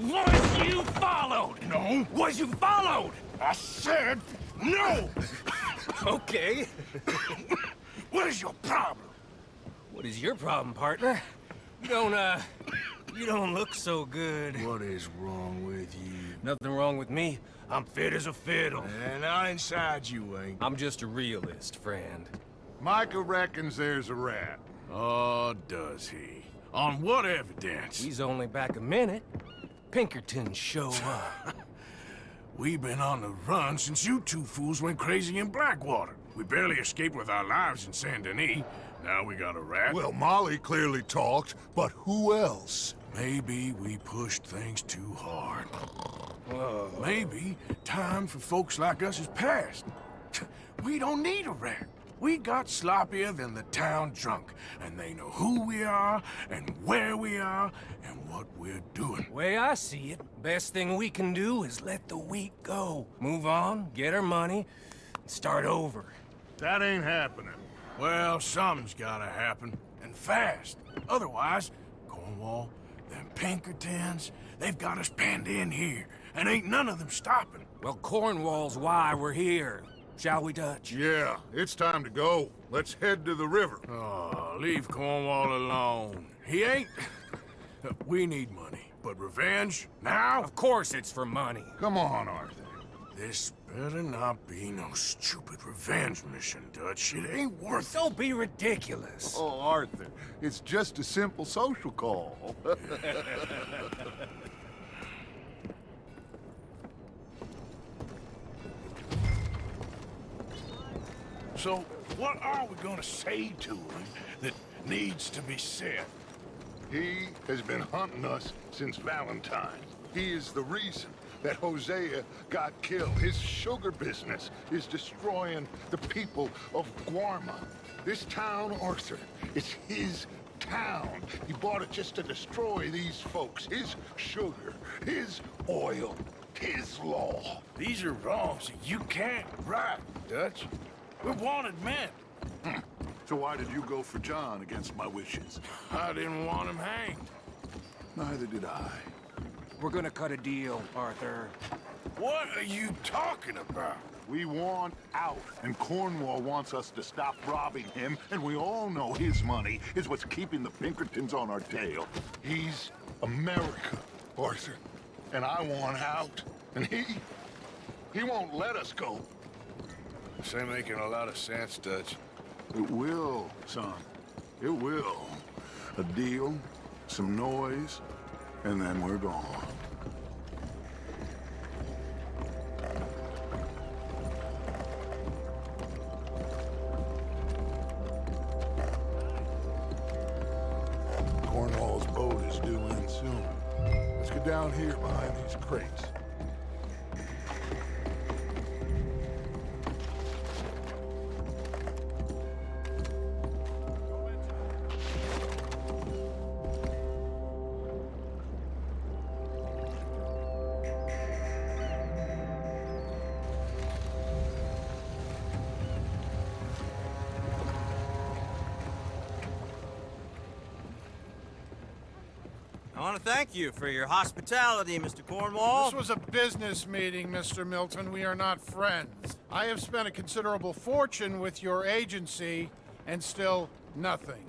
Was you followed? No. Was you followed? I said no! Okay. What is your problem? What is your problem, partner? You don't look so good. What is wrong with you? Nothing wrong with me. I'm fit as a fiddle. And not inside you ain't. I'm just a realist, friend. Micah reckons there's a rat. Oh, does he? On what evidence? He's only back a minute. Pinkertons show up. We've been on the run since you two fools went crazy in Blackwater. We barely escaped with our lives in Saint Denis. Now we got a rat. Well, Molly clearly talked, but who else? Maybe we pushed things too hard. Whoa. Maybe time for folks like us is past. We don't need a rat. We got sloppier than the town drunk, and they know who we are, and where we are, and what we're doing. Way I see it, best thing we can do is let the week go. Move on, get our money, and start over. That ain't happening. Well, something's gotta happen, and fast. Otherwise, Cornwall, them Pinkertons, they've got us penned in here, and ain't none of them stopping. Well, Cornwall's why we're here. Shall we, Dutch? Yeah, it's time to go. Let's head to the river. Oh, leave Cornwall alone. He ain't... We need money, but revenge? Now? Of course it's for money. Come on, Arthur. This better not be no stupid revenge mission, Dutch. It ain't worth it. Don't be ridiculous. Oh, Arthur, it's just a simple social call. So, what are we gonna say to him that needs to be said? He has been hunting us since Valentine. He is the reason that Hosea got killed. His sugar business is destroying the people of Guarma. This town, Arthur, it's his town. He bought it just to destroy these folks. His sugar, his oil, his law. These are wrongs that you can't right, Dutch. We're wanted men. So why did you go for John against my wishes? I didn't want him hanged. Neither did I. We're gonna cut a deal, Arthur. What are you talking about? We want out, and Cornwall wants us to stop robbing him, and we all know his money is what's keeping the Pinkertons on our tail. He's America, Arthur, and I want out, and he won't let us go. This ain't making a lot of sense, Dutch. It will, son. It will. A deal, some noise, and then we're gone. Cornwall's boat is due in soon. Let's get down here behind these crates. I want to thank you for your hospitality, Mr. Cornwall. This was a business meeting, Mr. Milton. We are not friends. I have spent a considerable fortune with your agency, and still nothing.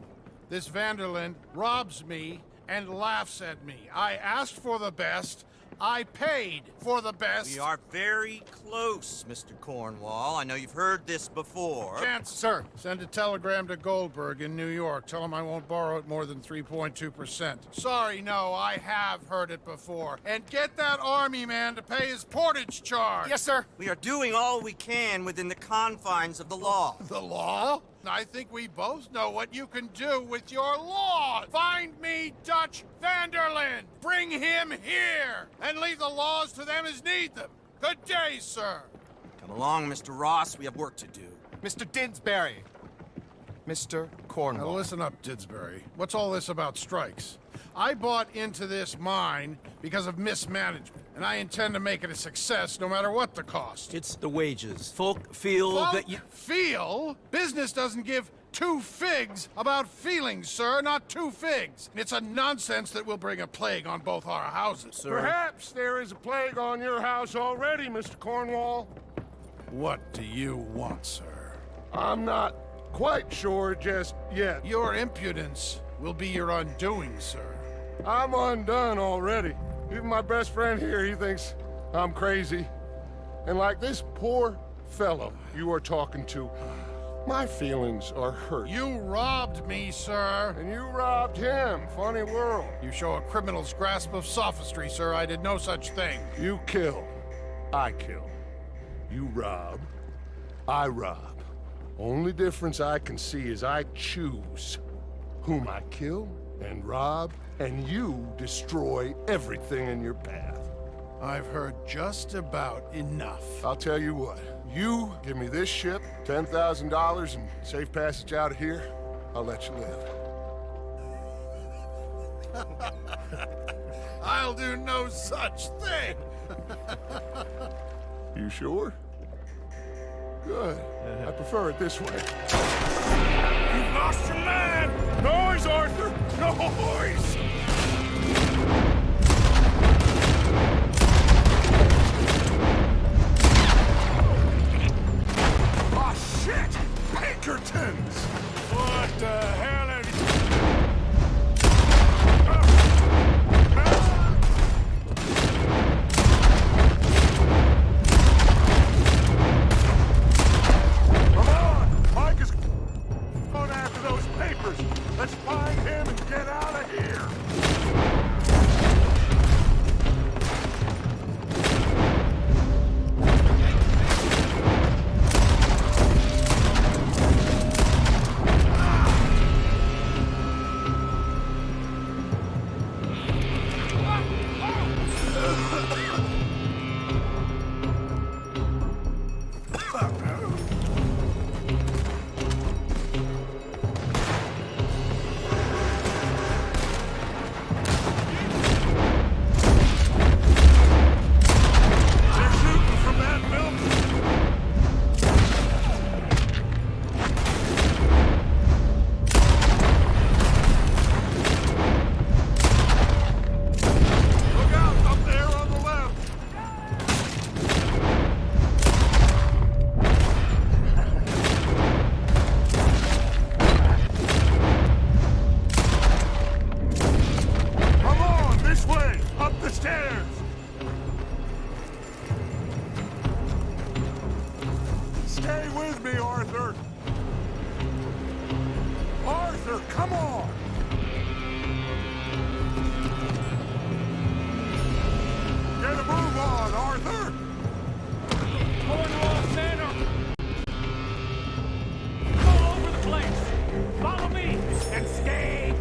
This Vanderland robs me and laughs at me. I asked for the best. I paid for the best. We are very close, Mr. Cornwall. I know you've heard this before. Chance, sir, send a telegram to Goldberg in New York. Tell him I won't borrow it more than 3.2%. Sorry, no, I have heard it before. And get that army man to pay his portage charge. Yes, sir. We are doing all we can within the confines of the law. The law? I think we both know what you can do with your law. Find me Dutch Vanderlyn. Bring him here. And leave the laws to them as need them. Good day, sir. Come along, Mr. Ross. We have work to do. Mr. Didsbury. Mr. Cornwall. Now listen up, Didsbury. What's all this about strikes? I bought into this mine because of mismanagement, and I intend to make it a success no matter what the cost. It's the wages. Folk feel that you... Feel? Business doesn't give two figs about feelings, sir, not two figs. It's a nonsense that will bring a plague on both our houses. Sir. Perhaps there is a plague on your house already, Mr. Cornwall. What do you want, sir? I'm not quite sure just yet. Your impudence will be your undoing, sir. I'm undone already. Even my best friend here, he thinks I'm crazy. And like this poor fellow you are talking to, my feelings are hurt. You robbed me, sir. And you robbed him. Funny world. You show a criminal's grasp of sophistry, sir. I did no such thing. You kill. I kill. You rob. I rob. Only difference I can see is I choose whom I kill and rob, and you destroy everything in your path. I've heard just about enough. I'll tell you what. You give me this ship, $10,000, and safe passage out of here, I'll let you live. I'll do no such thing. You sure? Good. I prefer it this way. You've lost your man! Noise, Arthur! Noise! Oh, shit! Pinkertons! What the hell have you... Come on! Mike is going after those papers. Let's find him and get out of here. They're shooting from that building. Look out, up there on the left. Come on, this way, up the stairs. Stay with me, Arthur. Arthur, come on. Get a move on, Arthur. Cornwall Center! All over the place! Follow me! And stay!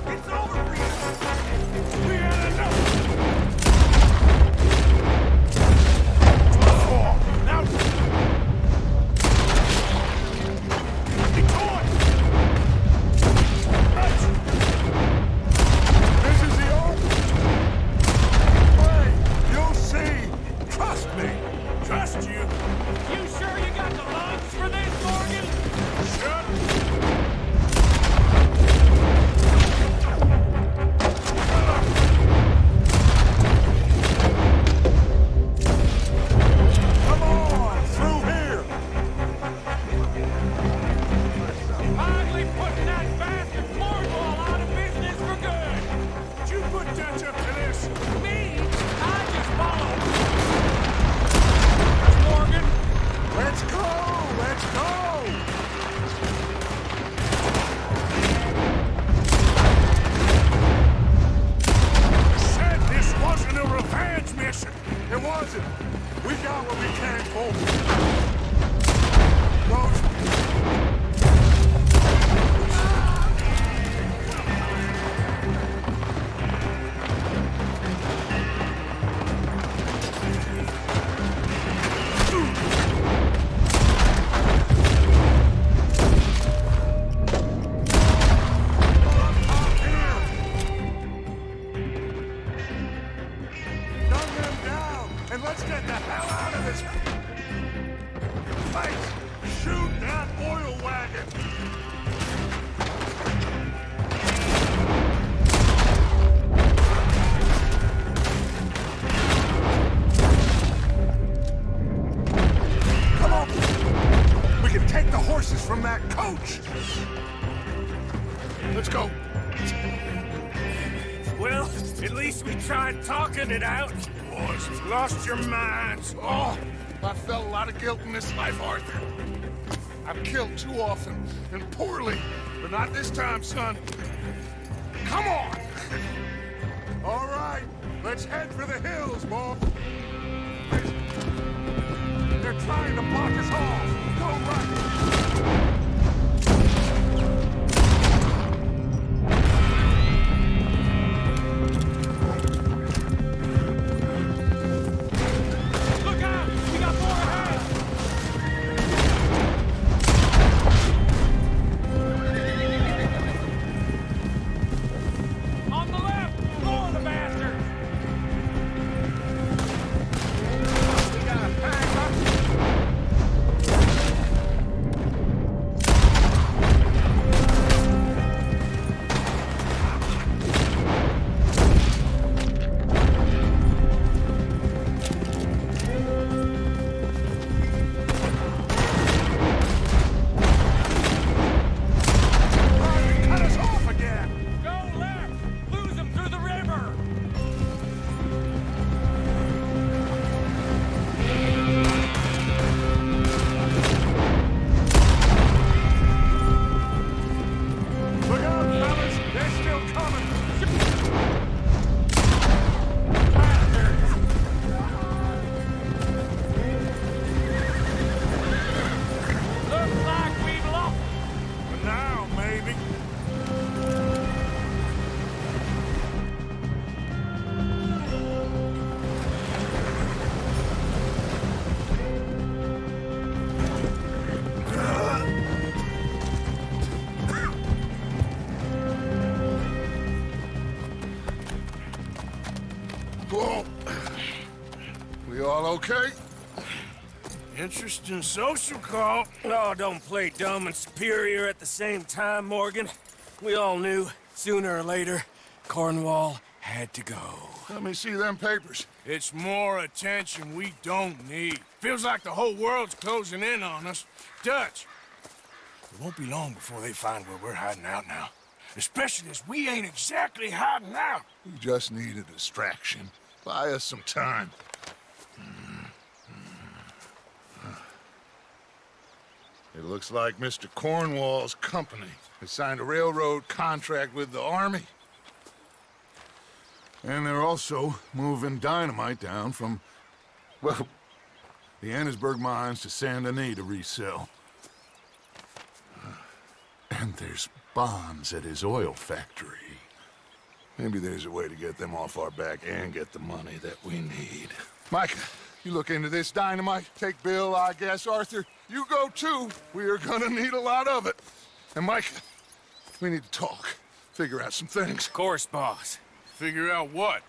It's over for you! We had enough! Oh, now... Be torn! was it? We got what we came for. Those... Gun them down, and let's get the hell out of this place! Shoot that oil wagon! Come on! We can take the horses from that coach! Let's go! Well, at least we tried talking it out. Boys, you've lost your minds. Oh, I felt a lot of guilt in this life, Arthur. I've killed too often and poorly, but not this time, son. Come on! All right, let's head for the hills, boy. They're trying to block us off. Go right. Look out! We got more ahead! On the left! More of the bastards! We got a pack up. Cut us off again. Go left! Lose them through the river! Look out, fellas. They're still coming. Looks like we've lost. For now, maybe. Whoa. We all okay? Interesting social call. Oh, don't play dumb and superior at the same time, Morgan. We all knew, sooner or later, Cornwall had to go. Let me see them papers. It's more attention we don't need. Feels like the whole world's closing in on us. Dutch, it won't be long before they find where we're hiding out now. Especially as we ain't exactly hiding out. We just need a distraction. Buy us some time. It looks like Mr. Cornwall's company has signed a railroad contract with the army. And they're also moving dynamite down from, well, the Annesburg mines to Saint Denis to resell. And there's bonds at his oil factory. Maybe there's a way to get them off our back and get the money that we need. Micah, you look into this dynamite. Take Bill, I guess. Arthur, you go too. We are gonna need a lot of it. And Micah, we need to talk. Figure out some things. Of course, boss. Figure out what?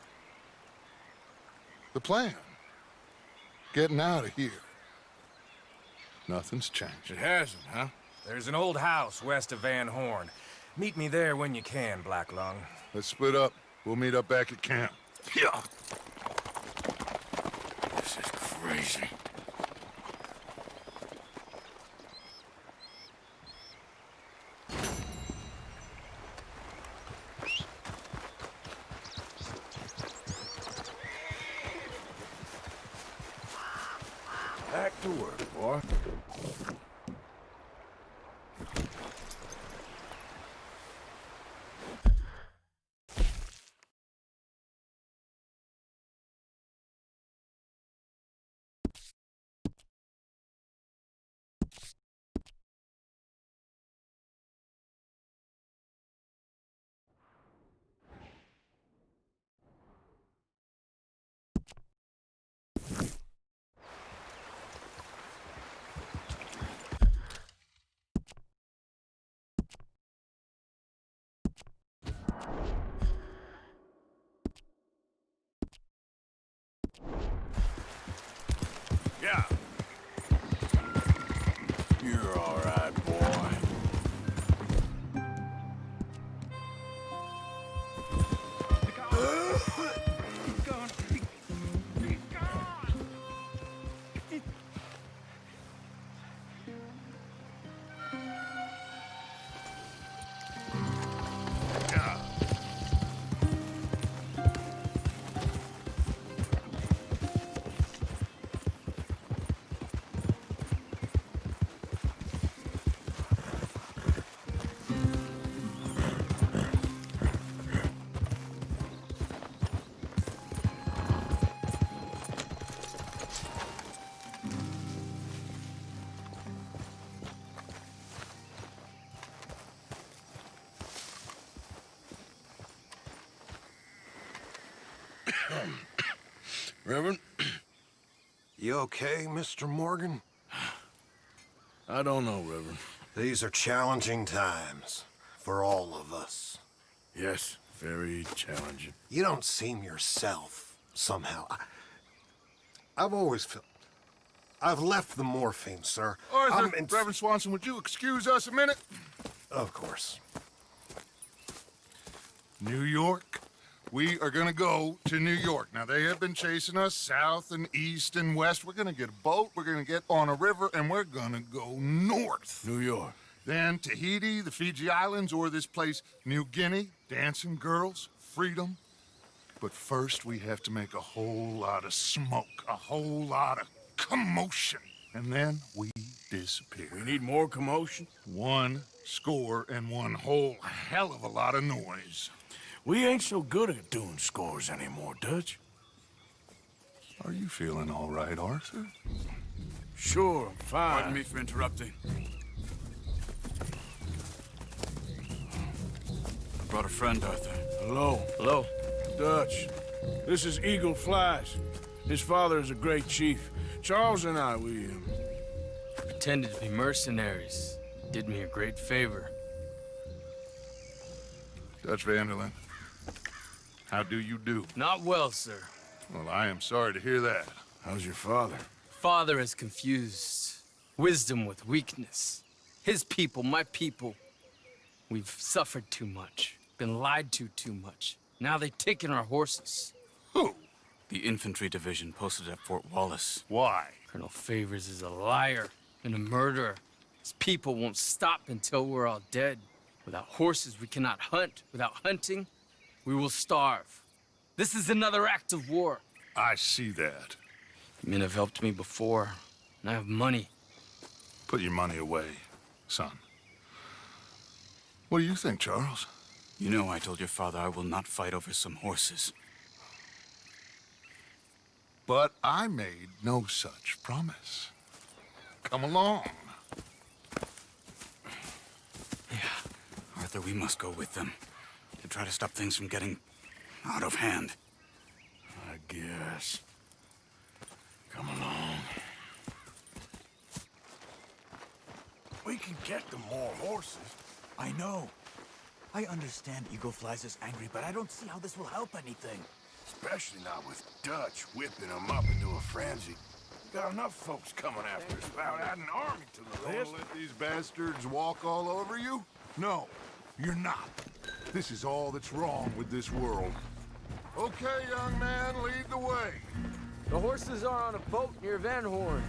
The plan. Getting out of here. Nothing's changed. It hasn't, huh? There's an old house west of Van Horn. Meet me there when you can, Black Lung. Let's split up. We'll meet up back at camp. Yeah. This is crazy. Back to work, boy. Yeah. You're all right, boy. Reverend? You okay, Mr. Morgan? I don't know, Reverend. These are challenging times for all of us. Yes, very challenging. You don't seem yourself, somehow. I've always felt... I've left the morphine, sir. Arthur, Reverend Swanson, would you excuse us a minute? Of course. New York. We are gonna go to New York. Now, they have been chasing us south and east and west. We're gonna get a boat, we're gonna get on a river, and we're gonna go north. New York. Then Tahiti, the Fiji Islands, or this place, New Guinea, dancing girls, freedom. But first, we have to make a whole lot of smoke, a whole lot of commotion. And then we disappear. We need more commotion? 1 score and 1 whole hell of a lot of noise. We ain't so good at doing scores anymore, Dutch. Are you feeling all right, Arthur? Sure, I'm fine. Pardon me for interrupting. I brought a friend, Arthur. Hello. Hello. Dutch. This is Eagle Flies. His father is a great chief. Charles and I, we pretended to be mercenaries. Did me a great favor. Dutch Vanderlyn, how do you do? Not well, sir. Well, I am sorry to hear that. How's your father? Father has confused wisdom with weakness. His people, my people. We've suffered too much. Been lied to too much. Now they've taken our horses. Who? The infantry division posted at Fort Wallace. Why? Colonel Favors is a liar and a murderer. His people won't stop until we're all dead. Without horses, we cannot hunt. Without hunting, we will starve. This is another act of war. I see that. Men have helped me before, and I have money. Put your money away, son. What do you think, Charles? You know I told your father I will not fight over some horses. But I made no such promise. Come along. Arthur, we must go with them to try to stop things from getting out of hand. I guess. Come along. We can get them more horses. I know. I understand Eagle Flies is angry, but I don't see how this will help anything. Especially not with Dutch whipping them up into a frenzy. Got enough folks coming after us without adding an army to the Gonna list. let these bastards walk all over you? No, you're not. This is all that's wrong with this world. Okay, young man, lead the way. The horses are on a boat near Van Horn.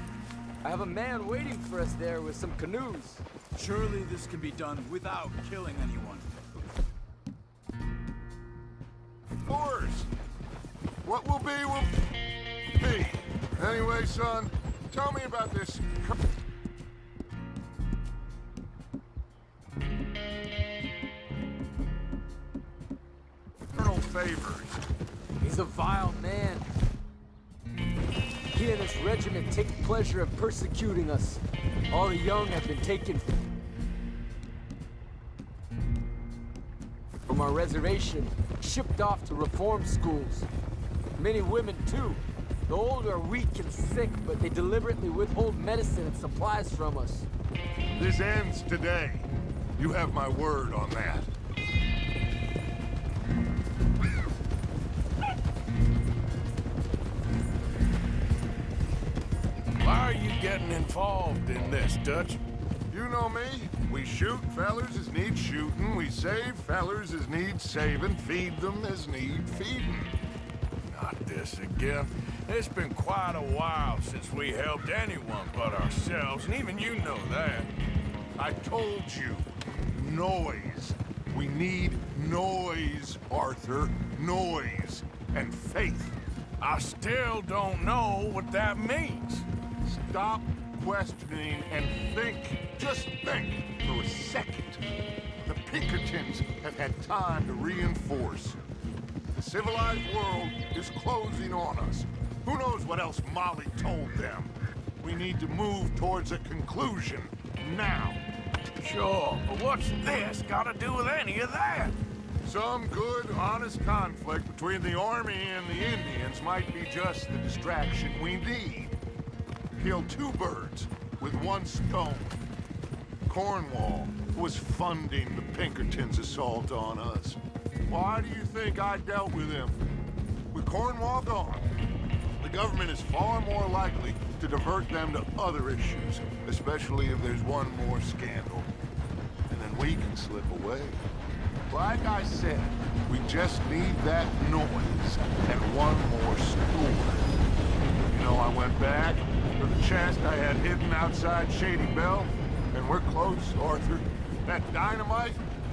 I have a man waiting for us there with some canoes. Surely this can be done without killing anyone. Forrest, what will be. Anyway, son, tell me about this. Colonel Favors. He's a vile man. He and his regiment take pleasure in persecuting us. All the young have been taken from our reservation, shipped off to reform schools. Many women, too. The old are weak and sick, but they deliberately withhold medicine and supplies from us. This ends today. You have my word on that. are you getting involved in this, Dutch? You know me. We shoot fellers as need shooting. We save fellers as need saving. Feed them as need feeding. Not this again. It's been quite a while since we helped anyone but ourselves, and even you know that. I told you. Noise. We need noise, Arthur. Noise. And faith. I still don't know what that means. Stop questioning and think. Just think for a second. The Pinkertons have had time to reinforce. The civilized world is closing on us. Who knows what else Molly told them? We need to move towards a conclusion now. Sure, but what's this got to do with any of that? Some good, honest conflict between the army and the Indians might be just the distraction we need. Kill two birds with one stone. Cornwall was funding the Pinkertons' assault on us. Why do you think I dealt with him? With Cornwall gone, the government is far more likely to divert them to other issues, especially if there's one more scandal. And then we can slip away. Like I said, we just need that noise and one more story. You know, I went back to the chest I had hidden outside Shady Belle, and we're close, Arthur. That dynamite,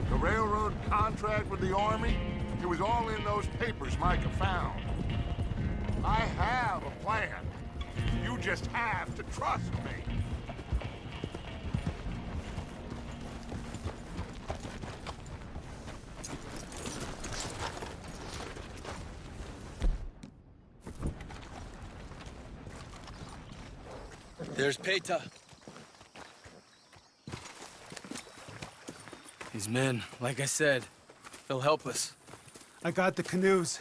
the railroad contract with the army, it was all in those papers Micah found. I have a plan. You just have to trust me. There's Peta. These men, like I said, they'll help us. I got the canoes.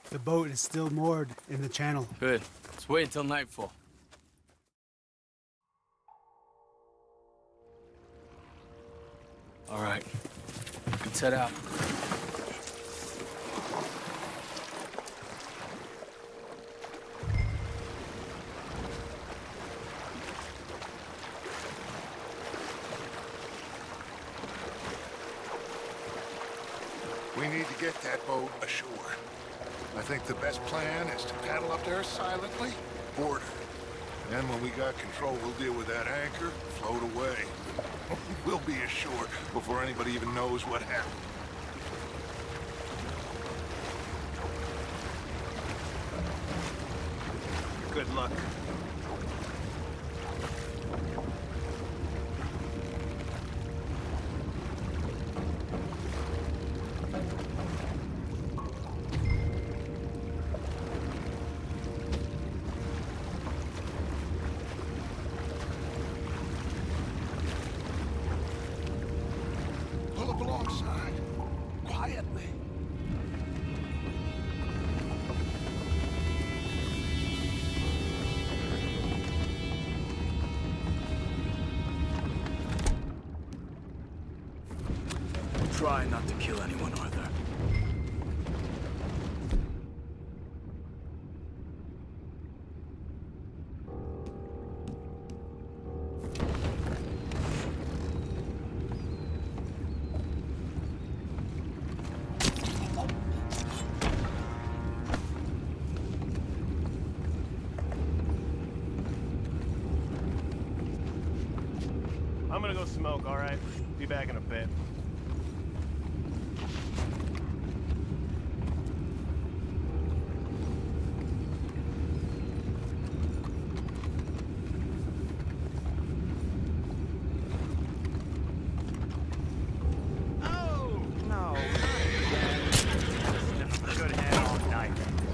The boat is still moored in the channel. Good. Let's wait until nightfall. All right. Let's head out. We need to get that boat ashore. I think the best plan is to paddle up there silently, board her. Then when we got control, we'll deal with that anchor, float away. We'll be ashore before anybody even knows what happened. Good luck. Pull up alongside, quietly. Try not to kill anyone, Arthur. I'm gonna go smoke, all right? Be back in a bit.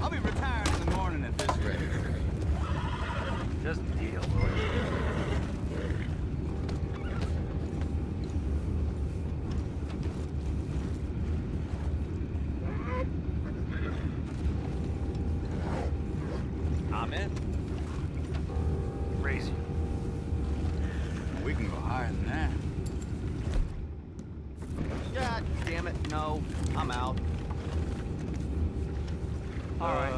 I'll be retired in the morning at this rate. Just a deal. I'm in. Crazy. We can go higher than that. God damn it, no. I'm out. All right.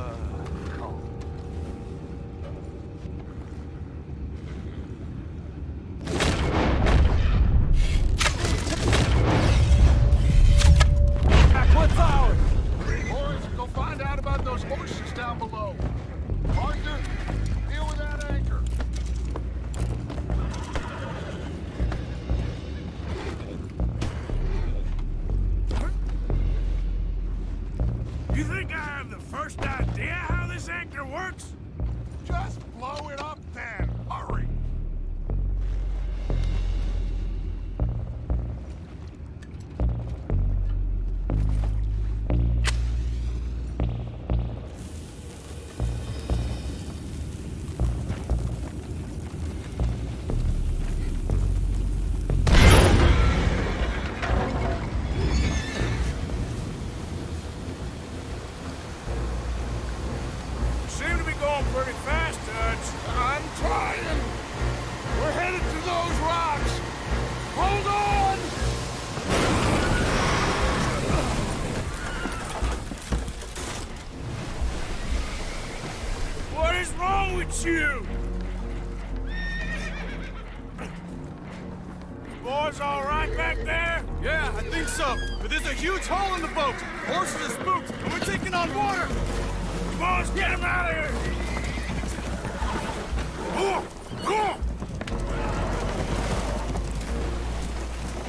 you! Boys all right back there? Yeah, I think so. But there's a huge hole in the boat. Horses are spooked, and we're taking on water. Boys, get him out of here!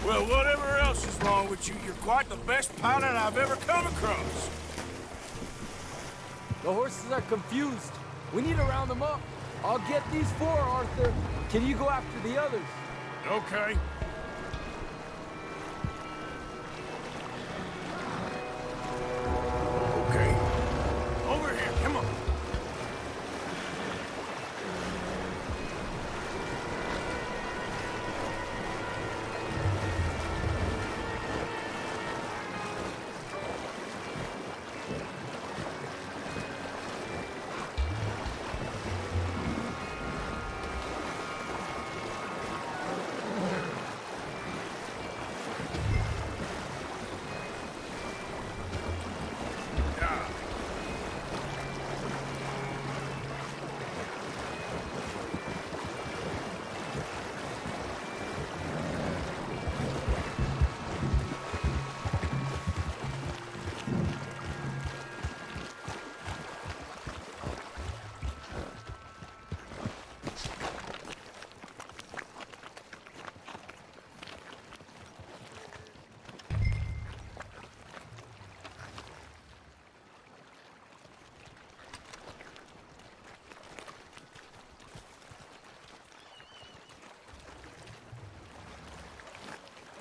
Well, whatever else is wrong with you, you're quite the best pilot I've ever come across. The horses are confused. We need to round them up. I'll get these four, Arthur. Can you go after the others? Okay. Okay. Over here, come on.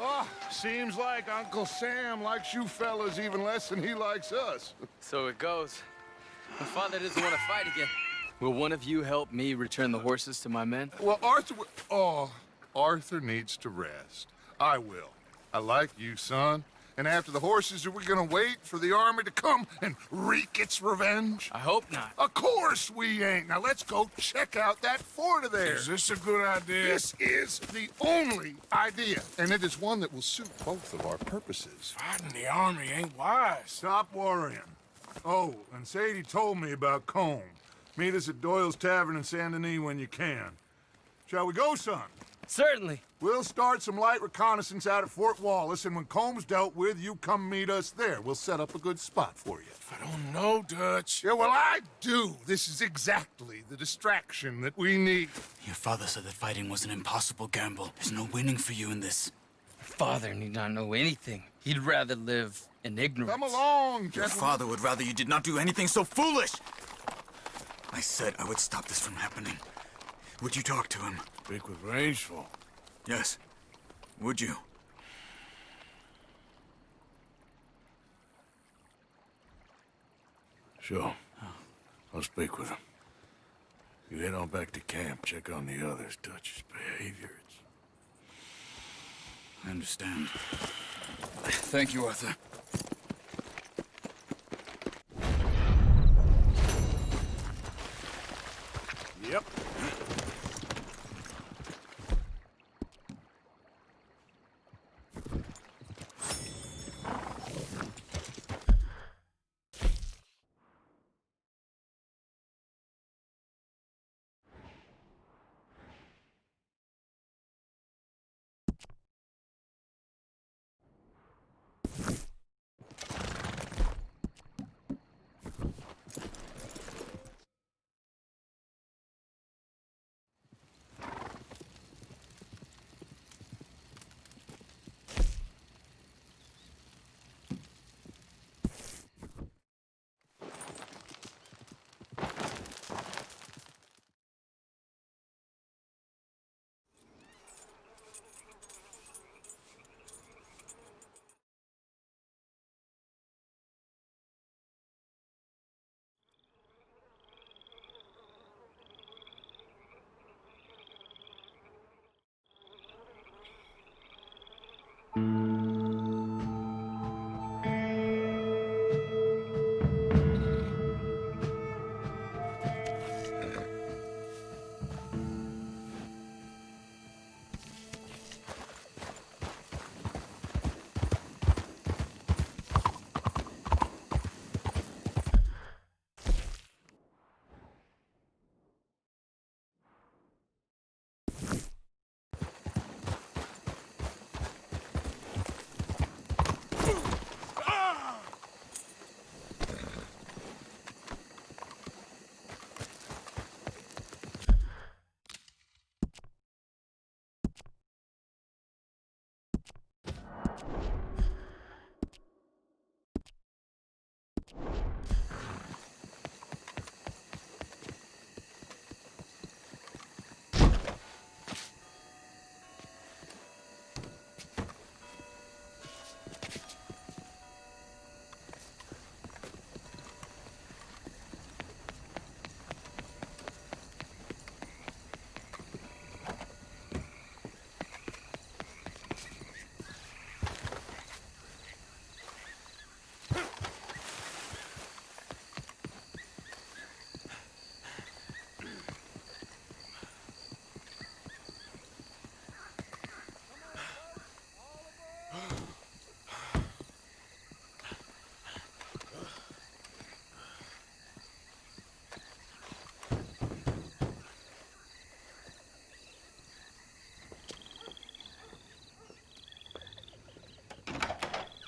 Oh, seems like Uncle Sam likes you fellas even less than he likes us. So it goes. My father doesn't want to fight again. Will one of you help me return the horses to my men? Well, Arthur needs to rest. I will. I like you, son. And after the horses, are we gonna wait for the army to come and wreak its revenge? I hope not. Of course we ain't. Now let's go check out that fort of theirs. Is this a good idea? This is the only idea, and it is one that will suit both of our purposes. Fighting the army ain't wise. Stop worrying. Oh, and Sadie told me about Combe. Meet us at Doyle's Tavern in Saint Denis when you can. Shall we go, son? Certainly. We'll start some light reconnaissance out at Fort Wallace, and when Comb's dealt with, you come meet us there. We'll set up a good spot for you. I don't know, Dutch. Yeah, well, I do. This is exactly the distraction that we need. Your father said that fighting was an impossible gamble. There's no winning for you in this. Father need not know anything. He'd rather live in ignorance. Come along, Your gentlemen. father would rather you did not do anything so foolish. I said I would stop this from happening. Would you talk to him? Speak with Rangeful. Yes. Would you? Sure. I'll speak with him. You head on back to camp, check on the others, Dutch's behavior. I understand. Thank you, Arthur. Yep.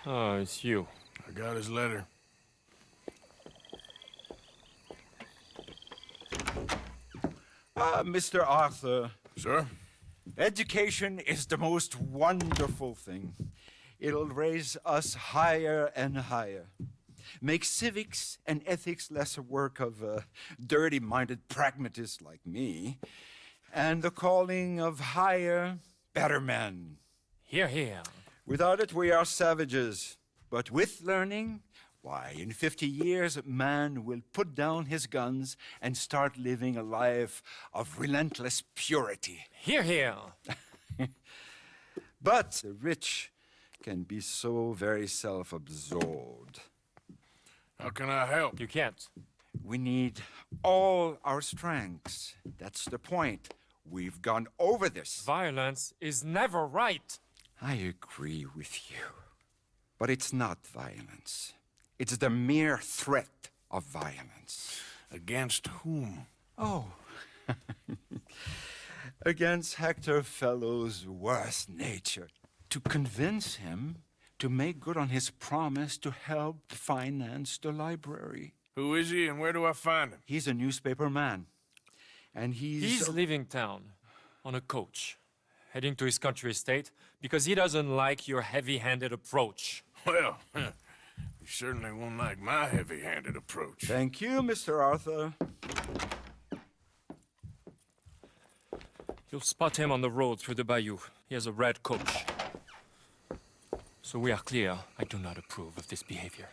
Oh, it's you. I got his letter. Mr. Arthur. Sir? Education is the most wonderful thing. It'll raise us higher and higher. Make civics and ethics less a work of dirty-minded pragmatists like me, and the calling of higher, better men. Here, here. Without it, we are savages. But with learning, why, in 50 years, man will put down his guns and start living a life of relentless purity. Here, here. But the rich can be so very self-absorbed. How can I help? You can't. We need all our strengths. That's the point. We've gone over this. Violence is never right. I agree with you. But it's not violence. It's the mere threat of violence. Against whom? Oh. Against Hector Fellow's worst nature. To convince him to make good on his promise to help finance the library. Who is he and where do I find him? He's a newspaper man. And He's leaving town on a coach, heading to his country estate because he doesn't like your heavy-handed approach. Well, you certainly won't like my heavy-handed approach. Thank you, Mr. Arthur. You'll spot him on the road through the bayou. He has a red coach. So we are clear, I do not approve of this behavior.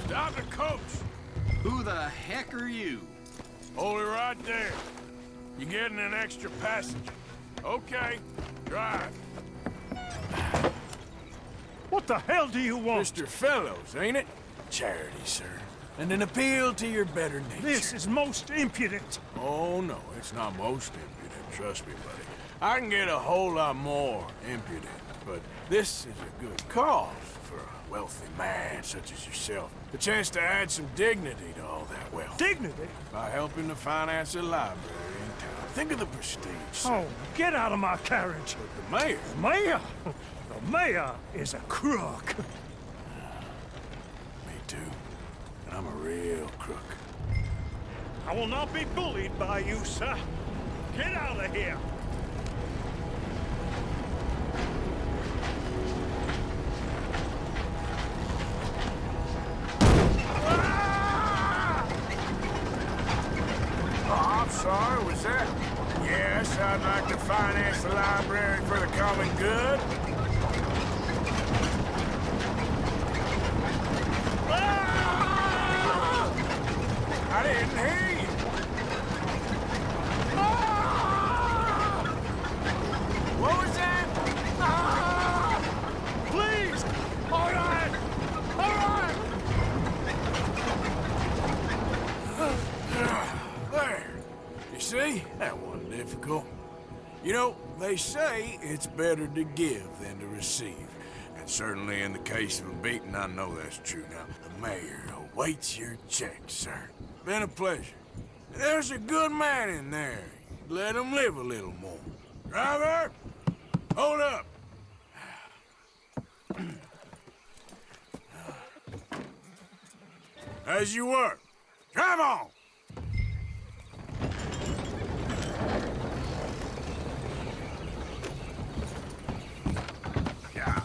Stop the coach! Who the heck are you? Hold it right there. You're getting an extra passenger. Okay, drive. What the hell do you want? Mr. Fellows, ain't it? Charity, sir. And an appeal to your better nature. This is most impudent. Oh, no, it's not most impudent, trust me, buddy. I can get a whole lot more impudent, but this is a good cause for a wealthy man such as yourself. The chance to add some dignity to all that wealth. Dignity? By helping to finance a library in town. Think of the prestige, sir. Oh, get out of my carriage. But the mayor? The mayor? The mayor is a crook. Me too. And I'm a real crook. I will not be bullied by you, sir. Get out of here. I'm sorry, was that? Yes, I'd like to finance the library for the common good. I didn't hear you. What was that? Please! All right! All right! There. You see? That wasn't difficult. You know, they say it's better to give than to receive. And certainly in the case of a beating, I know that's true. Now, the mayor awaits your check, sir. Been a pleasure. There's a good man in there. Let him live a little more. Driver, hold up. As you were. Drive on! Yeah.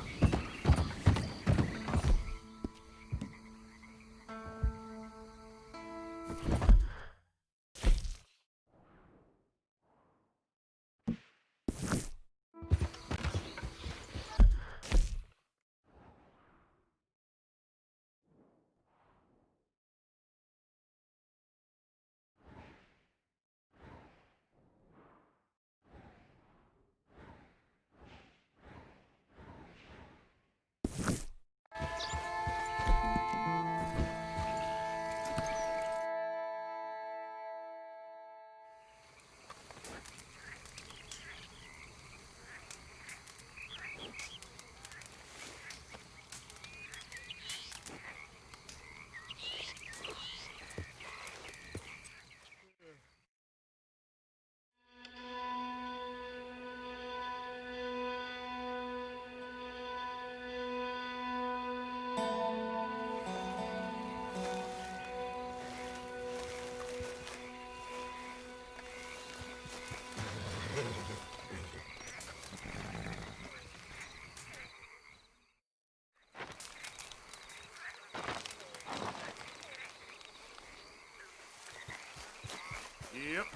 Yep.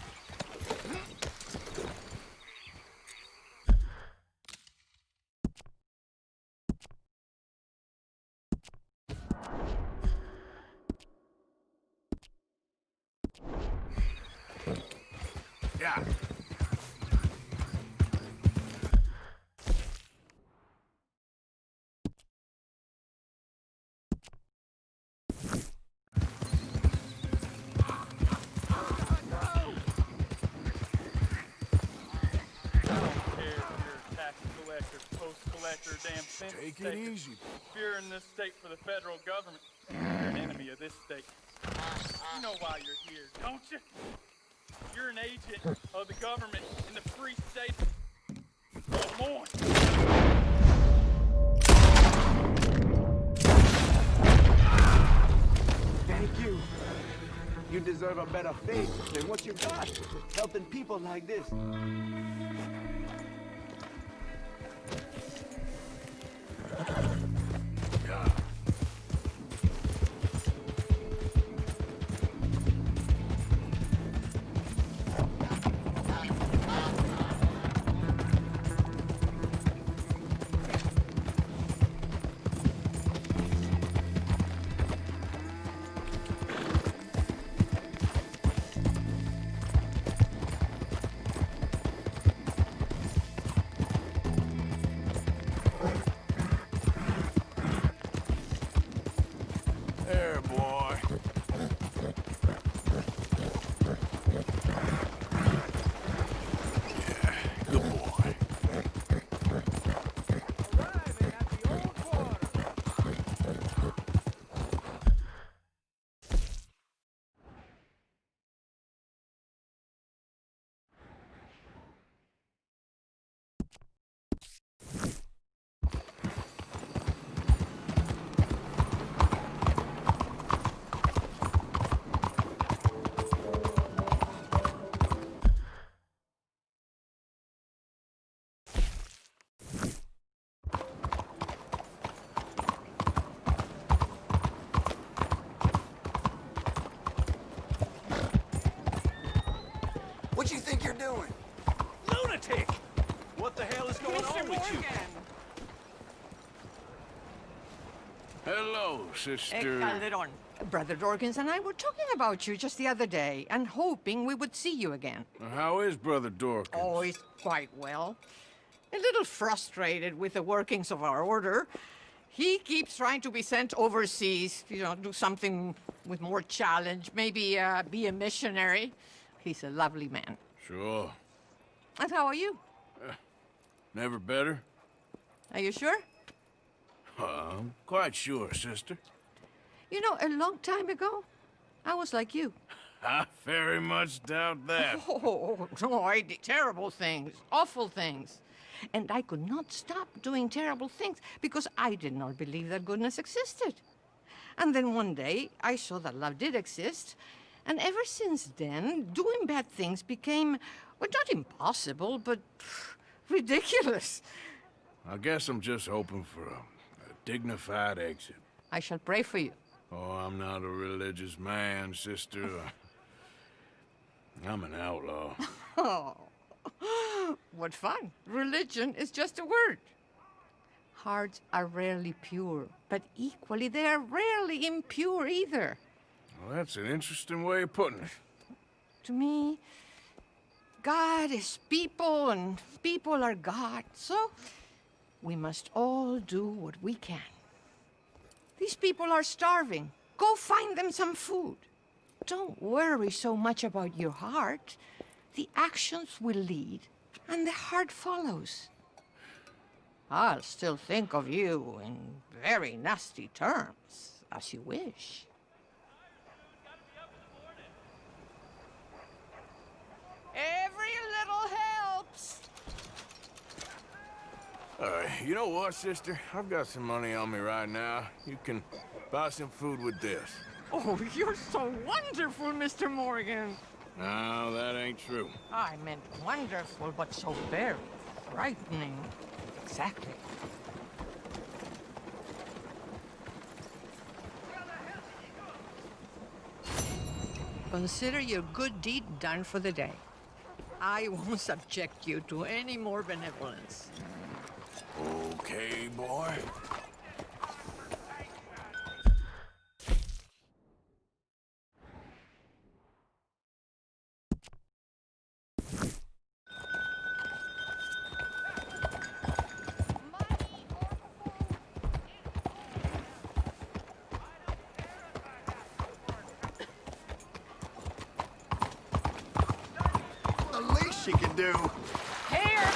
Yeah. Damn fence Take it taker. easy. If you're in this state for the federal government, you're an enemy of this state. You know why you're here, don't you? You're an agent of the government in the free state of Mourne. Thank you. You deserve a better fate than what you got, helping people like this. There, boy. Yeah, good boy. Arriving at the old quarter. What you think you're doing? Lunatic! What the hell is going on with you? Hello, sister. Calderon. Brother Dorkins and I were talking about you just the other day and hoping we would see you again. How is Brother Dorkins? Oh, he's quite well. A little frustrated with the workings of our order. He keeps trying to be sent overseas, you know, do something with more challenge, maybe be a missionary. He's a lovely man. Sure. And how are you? Never better? Are you sure? I'm quite sure, sister. You know, a long time ago, I was like you. I very much doubt that. Oh, no, I did terrible things, awful things. And I could not stop doing terrible things because I did not believe that goodness existed. And then one day, I saw that love did exist. And ever since then, doing bad things became, well, not impossible, but ridiculous. I guess I'm just hoping for a dignified exit. I shall pray for you. Oh, I'm not a religious man, sister. I'm an outlaw. Oh, what fun. Religion is just a word. Hearts are rarely pure, but equally they are rarely impure either. Well, that's an interesting way of putting it. To me, God is people and people are God. So we must all do what we can. These people are starving. Go find them some food. Don't worry so much about your heart. The actions will lead, and the heart follows. I'll still think of you in very nasty terms, as you wish. Every little helps. You know what, sister? I've got some money on me right now. You can buy some food with this. Oh, you're so wonderful, Mr. Morgan. No, that ain't true. I meant wonderful, but so very frightening. Exactly. Consider your good deed done for the day. I won't subject you to any more benevolence. Okay, boy. The least she can do. Here!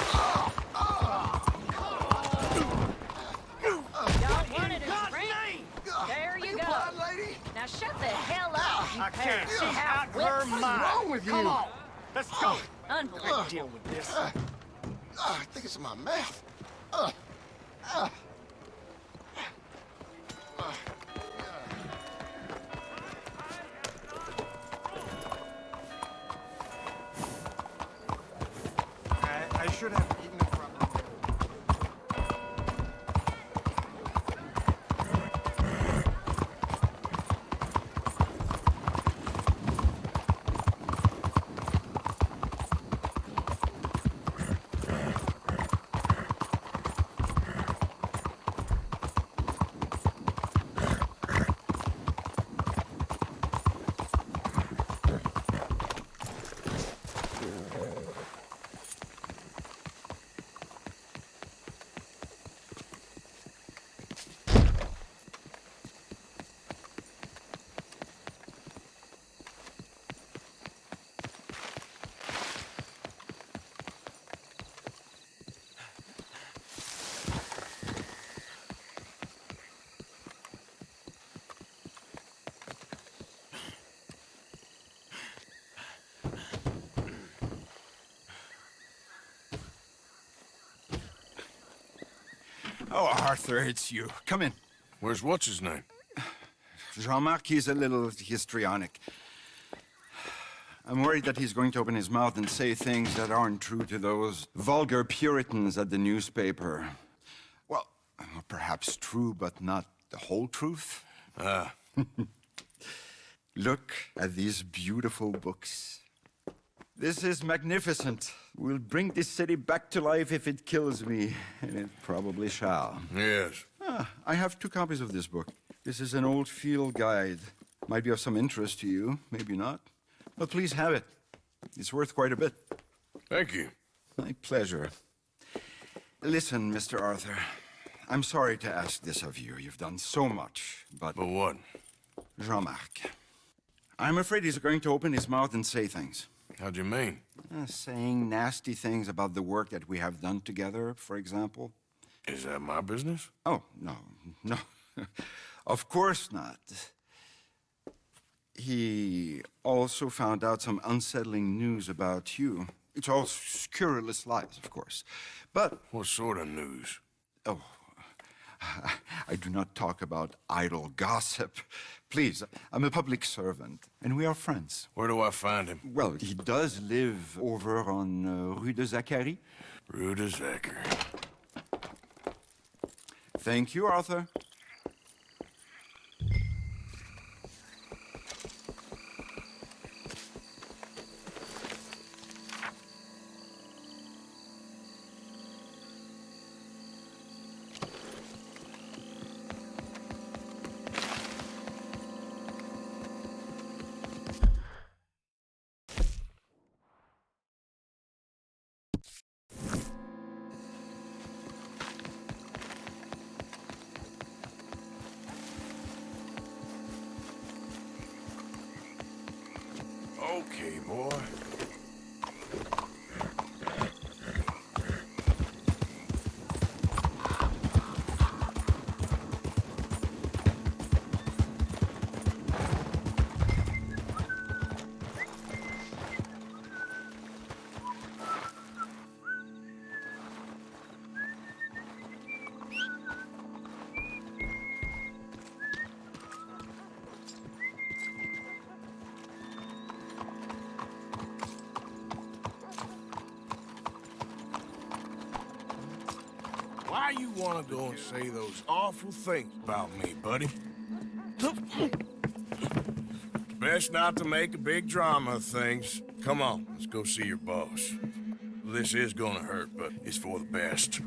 Don't want it a drink? There you go. blind lady? Now shut the hell up, you I can't pair see of out half-wits. her mind. What's wrong with you? Come on, let's go. Unbelievable. Deal with this. I think it's in my mouth. I should have eaten it properly. Oh, Arthur, it's you. Come in. Where's what's-his-name? Jean-Marc, he's a little histrionic. I'm worried that he's going to open his mouth and say things that aren't true to those vulgar Puritans at the newspaper. Well, perhaps true, but not the whole truth. Look at these beautiful books. This is magnificent. We'll bring this city back to life if it kills me, and it probably shall. Yes. I have 2 copies of this book. This is an old field guide. Might be of some interest to you, maybe not. But please have it. It's worth quite a bit. Thank you. My pleasure. Listen, Mr. Arthur, I'm sorry to ask this of you. You've done so much, but... But what? Jean-Marc. I'm afraid he's going to open his mouth and say things. How'd you mean? Saying nasty things about the work that we have done together, for example. Is that my business? Oh, no, no. Of course not. He also found out some unsettling news about you. It's all scurrilous lies, of course. But... What sort of news? Oh, I do not talk about idle gossip. Please, I'm a public servant, and we are friends. Where do I find him? Well, he does live over on Rue de Zachary. Rue de Zachary. Thank you, Arthur. Okay, boy. Why you want to go and say those awful things about me, buddy? Best not to make a big drama of things. Come on, let's go see your boss. This is gonna hurt, but it's for the best.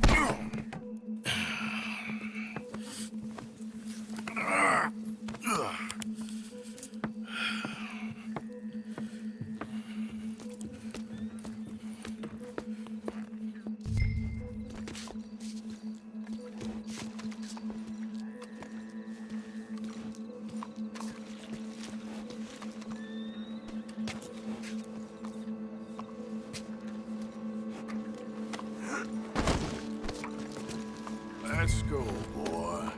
Let's go, boy.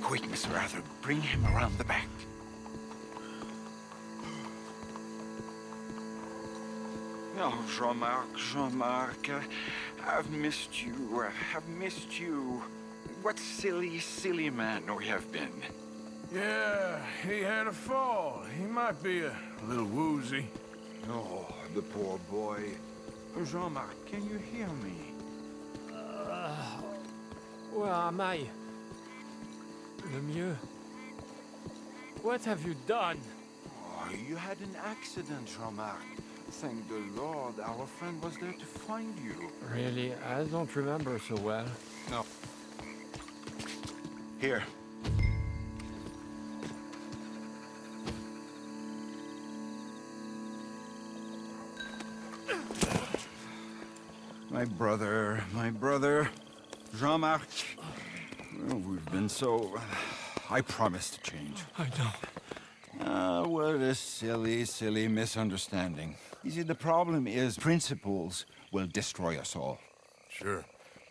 Quick, Mr. Arthur, bring him around the back. Oh, Jean-Marc, I've missed you. I've missed you. What silly, silly man we have been. Yeah, he had a fall. He might be a little woozy. Oh, the poor boy. Jean-Marc, can you hear me? Where am I? Lemieux? What have you done? Oh, you had an accident, Jean-Marc. Thank the Lord, our friend was there to find you. Really? I don't remember so well. No. Here. My brother, Jean-Marc. Well, we've been so... I promised to change. I know. What a silly, silly misunderstanding. You see, the problem is principles will destroy us all. Sure.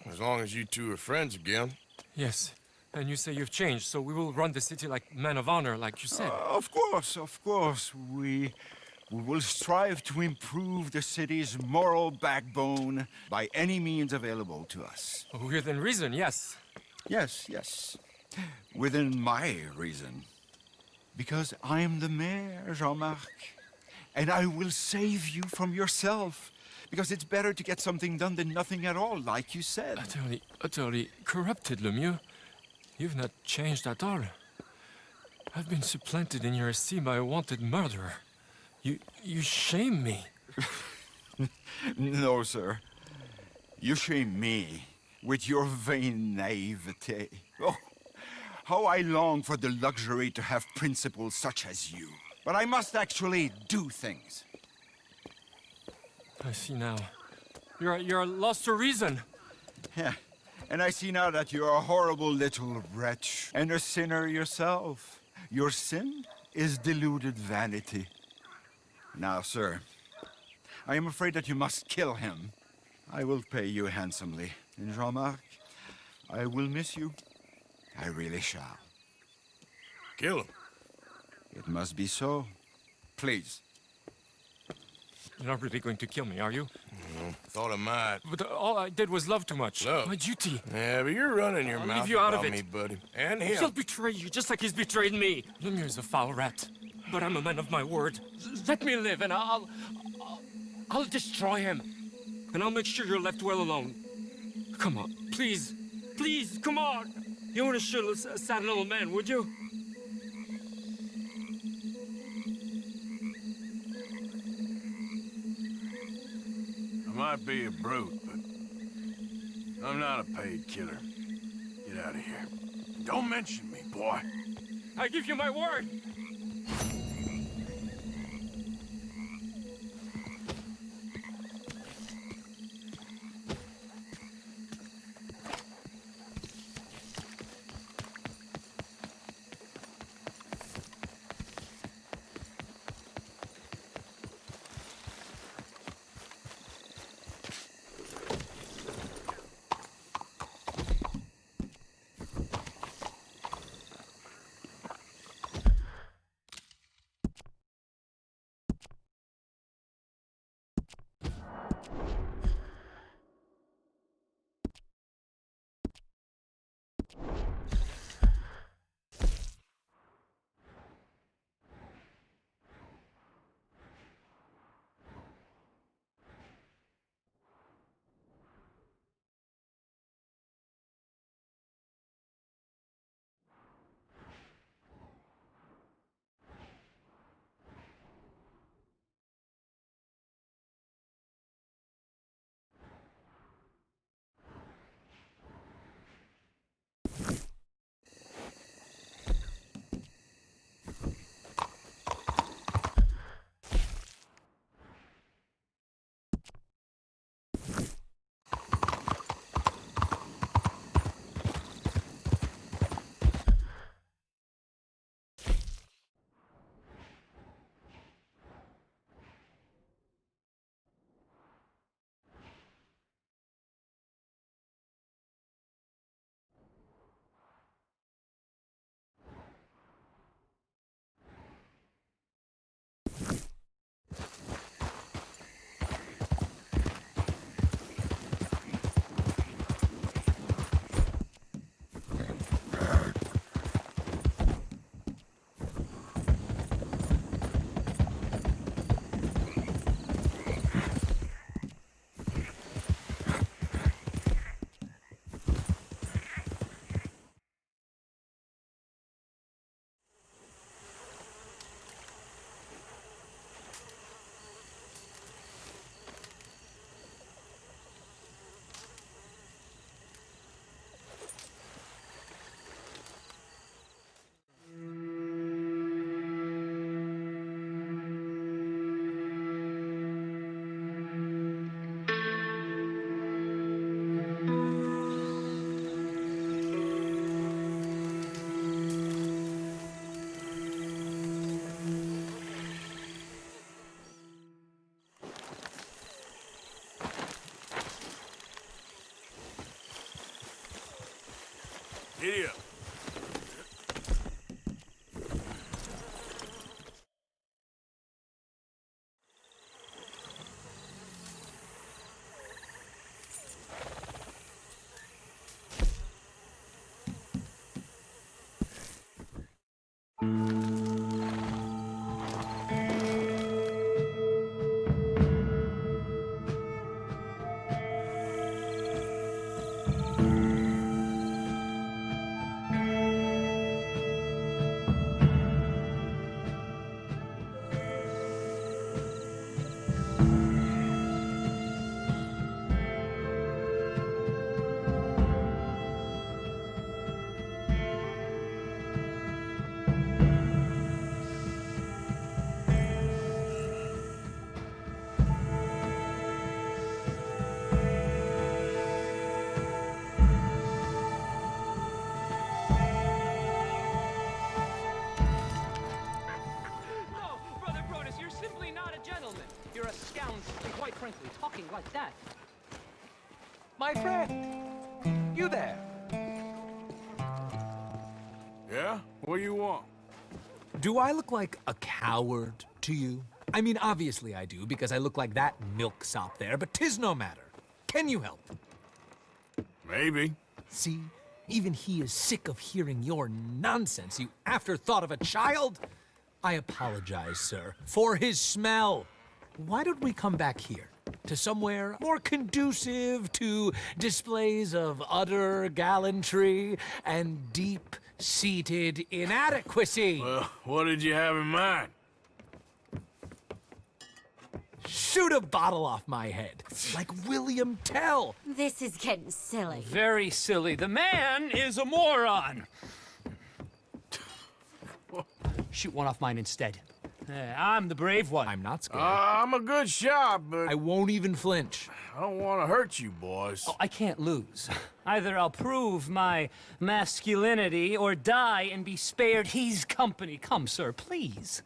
As long as you two are friends again. Yes. And you say you've changed, so we will run the city like men of honor, like you said. Of course. We will strive to improve the city's moral backbone by any means available to us. Within reason, yes. Yes. Within my reason. Because I'm the mayor, Jean-Marc. And I will save you from yourself. Because it's better to get something done than nothing at all, like you said. Utterly corrupted, Lemieux. You've not changed at all. I've been supplanted in your esteem by a wanted murderer. You shame me. No, sir. You shame me with your vain naivete. Oh, how I long for the luxury to have principles such as you. But I must actually do things. I see now. You're lost to reason. Yeah, and I see now that you're a horrible little wretch and a sinner yourself. Your sin is deluded vanity. Now, sir, I am afraid that you must kill him. I will pay you handsomely. And Jean-Marc, I will miss you. I really shall. Kill him. It must be so. Please. You're not really going to kill me, are you? Thought I might. But all I did was love too much. Love? My duty. Yeah, but you're running your I'll mouth leave you out of about it. me, buddy. And him. He'll betray you just like he's betrayed me. Lemieux is a foul rat. But I'm a man of my word. Let me live and I'll destroy him. And I'll make sure you're left well alone. Come on, please. Please, come on. You wouldn't shoot a sad little man, would you? I might be a brute, but I'm not a paid killer. Get out of here. Don't mention me, boy. I give you my word. Giddy up. No, Brother Brodus, you're simply not a gentleman. You're a scoundrel, and quite frankly, talking like that. My friend, you there? Yeah? What do you want? Do I look like a coward to you? I mean, obviously I do, because I look like that milksop there, but 'tis no matter. Can you help? Maybe. See? Even he is sick of hearing your nonsense, you afterthought of a child. I apologize, sir, for his smell. Why don't we come back here? To somewhere more conducive to displays of utter gallantry and deep-seated inadequacy. Well, what did you have in mind? Shoot a bottle off my head, like William Tell. This is getting silly. Very silly. The man is a moron. Shoot one off mine instead. I'm the brave one. I'm not scared. I'm a good shot, but I won't even flinch. I don't want to hurt you, boys. Oh, I can't lose. Either I'll prove my masculinity or die and be spared his company. Come, sir, please.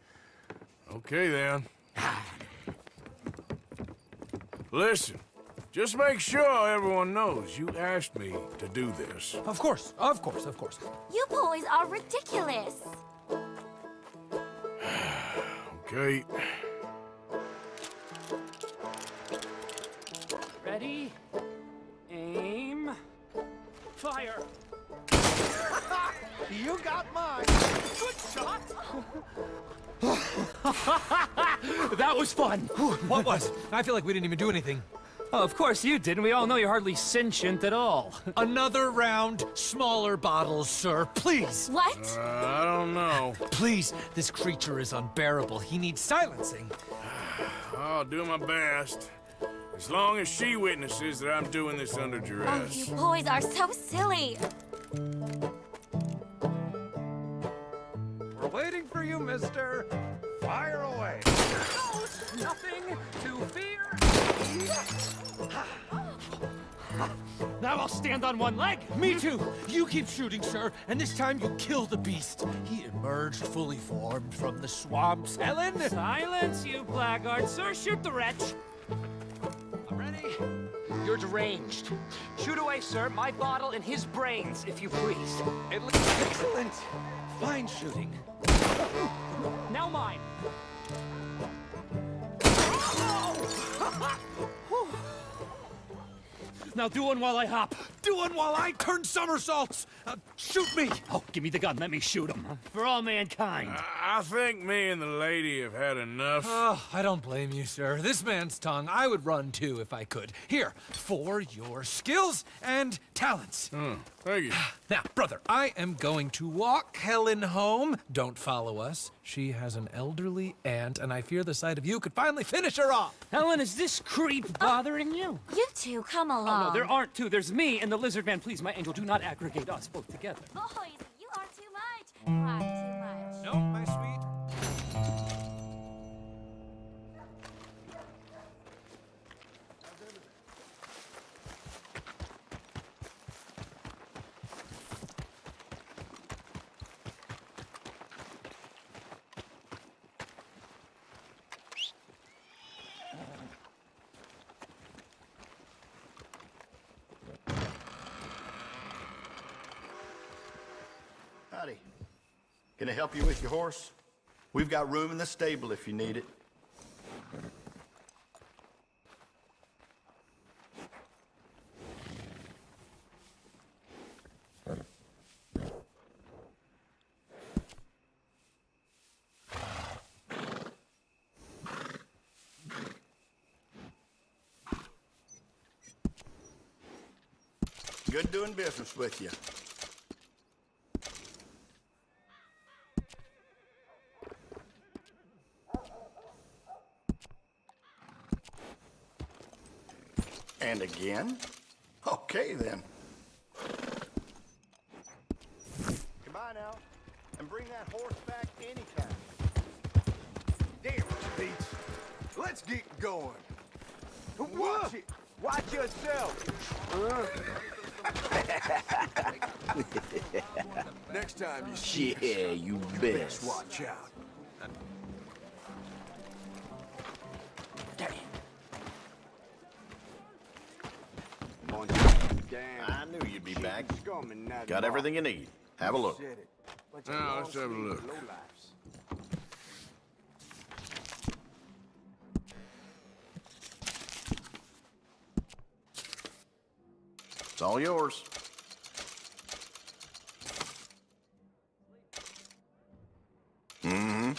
Okay, then. Listen, just make sure everyone knows you asked me to do this. Of course, of course, of course. You boys are ridiculous. Okay. Ready? Aim. Fire. You got mine. Good shot. That was fun. What was? I feel like we didn't even do anything. Oh, of course you didn't. We all know you're hardly sentient at all. Another round, smaller bottles, sir, please. What? I don't know. Please, this creature is unbearable. He needs silencing. I'll do my best. As long as she witnesses that I'm doing this under Oh, duress. you boys are so silly. We're waiting for you, mister. Fire away. Nothing to fear. Now I'll stand on one leg. Me too. You keep shooting, sir, and this time you kill the beast. He emerged fully formed from the swamps, Helen. Silence, you blackguard. Sir, shoot the wretch. Ready? You're deranged. Shoot away, sir, my bottle and his brains, if you please. It looks excellent. Fine shooting. Now mine. Now do one while I hop. Do one while I turn somersaults. Shoot me. Oh, give me the gun. Let me shoot him. For all mankind. I think me and the lady have had enough. Oh, I don't blame you, sir. This man's tongue, I would run too if I could. Here, for your skills and talents. Thank you. Now, brother, I am going to walk Helen home. Don't follow us. She has an elderly aunt, and I fear the sight of you could finally finish her off. Helen, is this creep bothering you? You two, come along. Oh, no, there aren't two. There's me and the lizard man. Please, my angel, do not aggregate us both together. Boys, you are too much. You are too much. No, my sweet. Can I help you with your horse? We've got room in the stable if you need it. Good doing business with you. And again? Okay, then. Goodbye now, and bring that horse back anytime. Damn it, Beats. Let's get going. Watch it. Watch yourself. Next time you see us, you best watch out. I knew you'd be back. Got everything you need. Have a look. Now, let's have a look. It's all yours. Mm-hmm.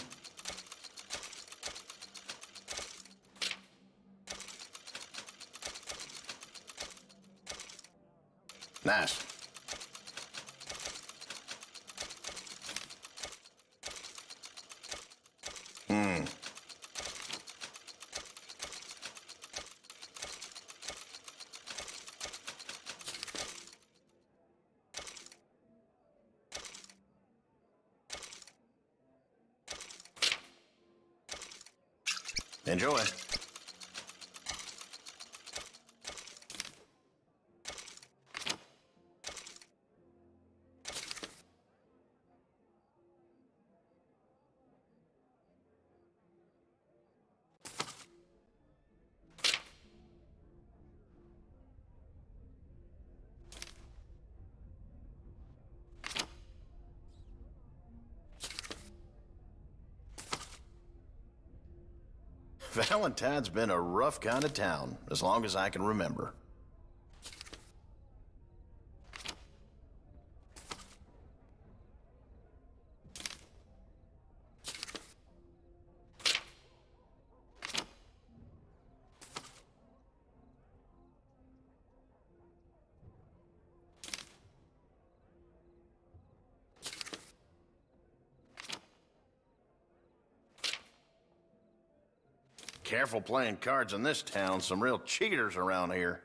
Nice. Hmm. Enjoy. Valentine's been a rough kind of town, as long as I can remember. Careful playing cards in this town. Some real cheaters around here.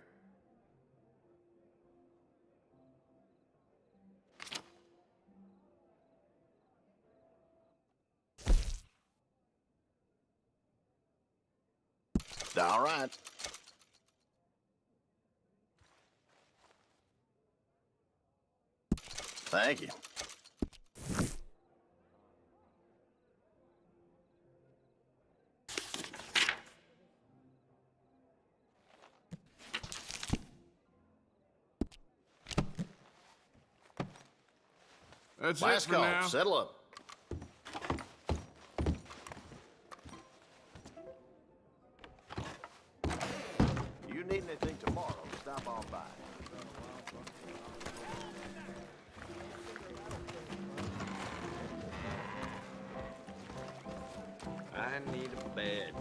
All right. Thank you. That's Last it for call. now. Settle up. You need anything tomorrow, stop on by. I need a bed.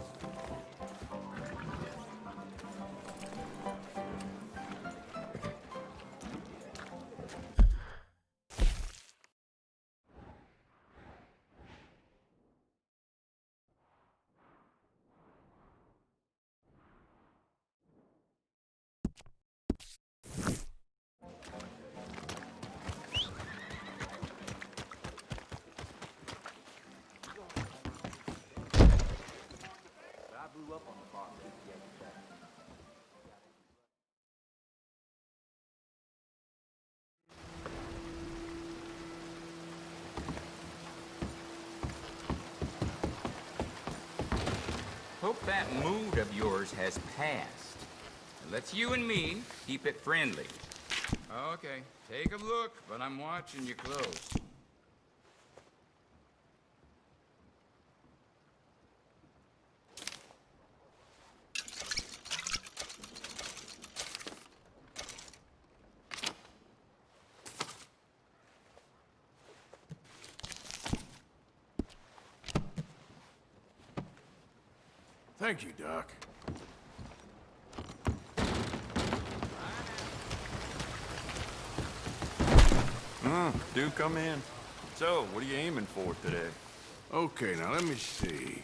Hope that mood of yours has passed. Let's you and me keep it friendly. Okay, take a look, but I'm watching you close. Thank you, Doc. Do come in. So, what are you aiming for today? Okay, now let me see.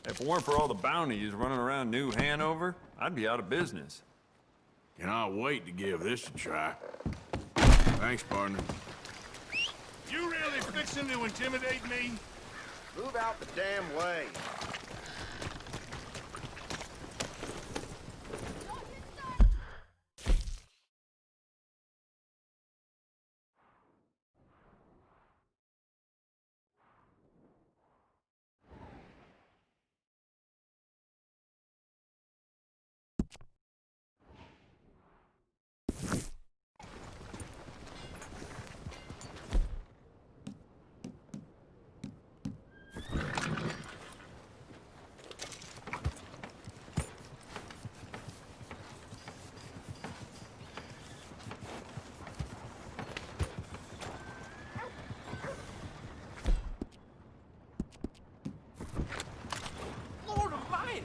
If it weren't for all the bounties running around New Hanover, I'd be out of business. Cannot wait to give this a try. Thanks, partner. You really fixing to intimidate me? Move out the damn way. Lord Almighty!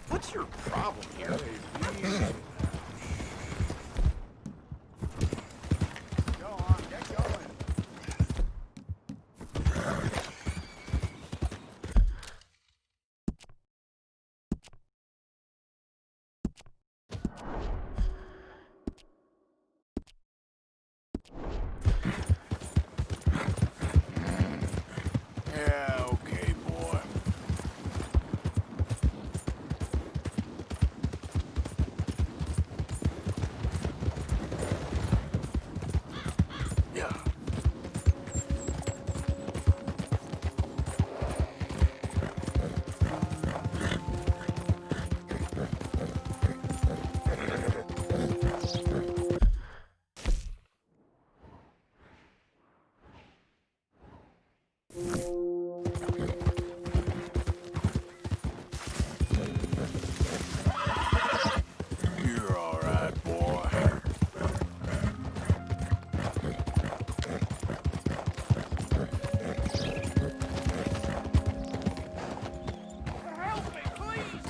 What's your problem here? Go on, get going. Yeah, okay, boy. Yeah. You're all right, boy. Help me, please!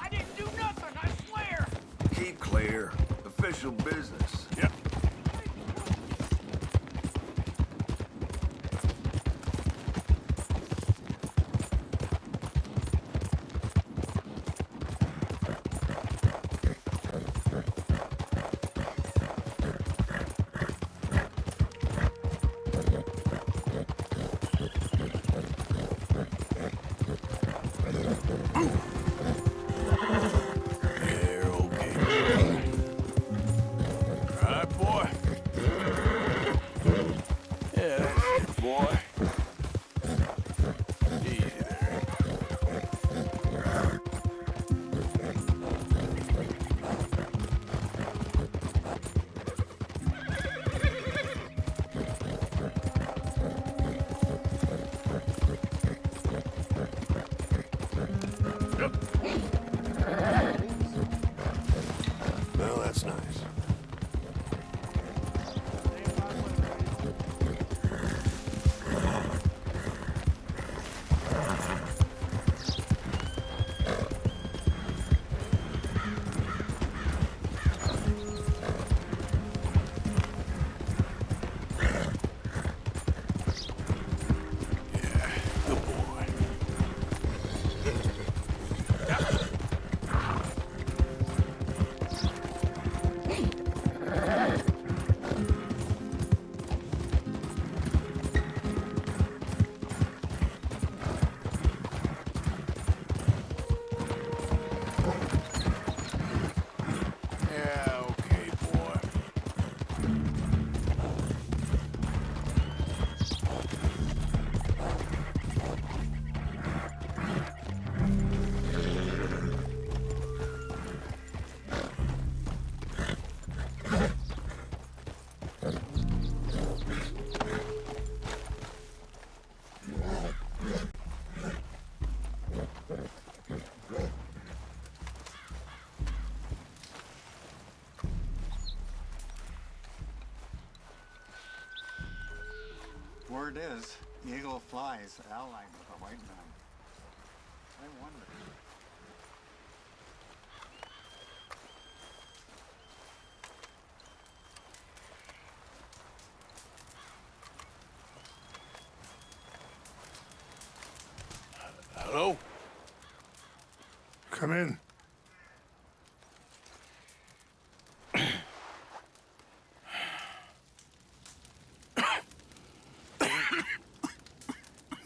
I didn't do nothing, I swear! Keep clear. Official business. Yep. You're okay. All right, boy. Yeah, that's it, boy. Easy there. Well, that's nice. Word is, Eagle Fly's allied with the white man. I wonder. Hello? Come in.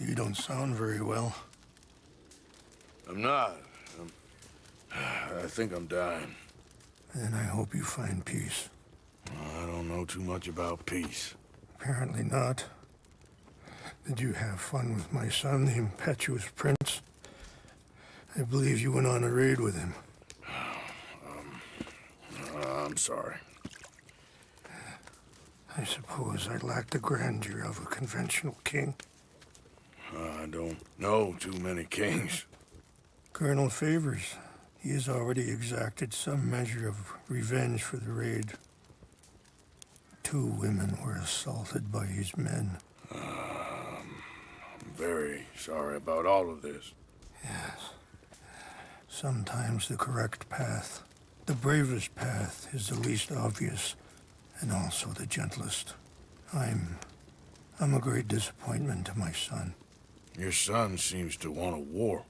You don't sound very well. I'm not. I think I'm dying. Then I hope you find peace. I don't know too much about peace. Apparently not. Did you have fun with my son, the impetuous prince? I believe you went on a raid with him. I'm sorry. I suppose I lack the grandeur of a conventional king. I don't know too many kings. Colonel Favors, he has already exacted some measure of revenge for the raid. 2 women were assaulted by his men. I'm very sorry about all of this. Yes. Sometimes the correct path, the bravest path, is the least obvious and also the gentlest. I'm a great disappointment to my son. Your son seems to want a war.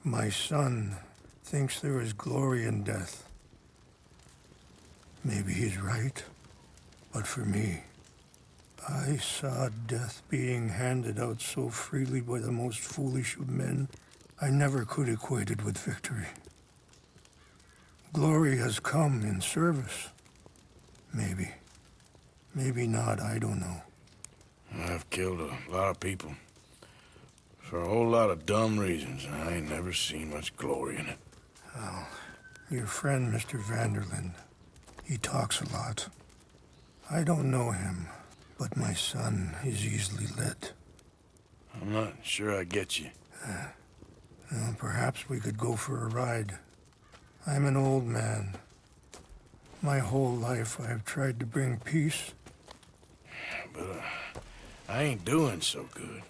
My son thinks there is glory in death. Maybe he's right, but for me, I saw death being handed out so freely by the most foolish of men, I never could equate it with victory. Glory has come in service. Maybe. Maybe not, I don't know. I've killed a lot of people. For a whole lot of dumb reasons, and I ain't never seen much glory in it. Well, your friend, Mr. Vanderlyn, he talks a lot. I don't know him, but my son is easily led. I'm not sure I get you. Well, perhaps we could go for a ride. I'm an old man. My whole life I've tried to bring peace. But I ain't doing so good.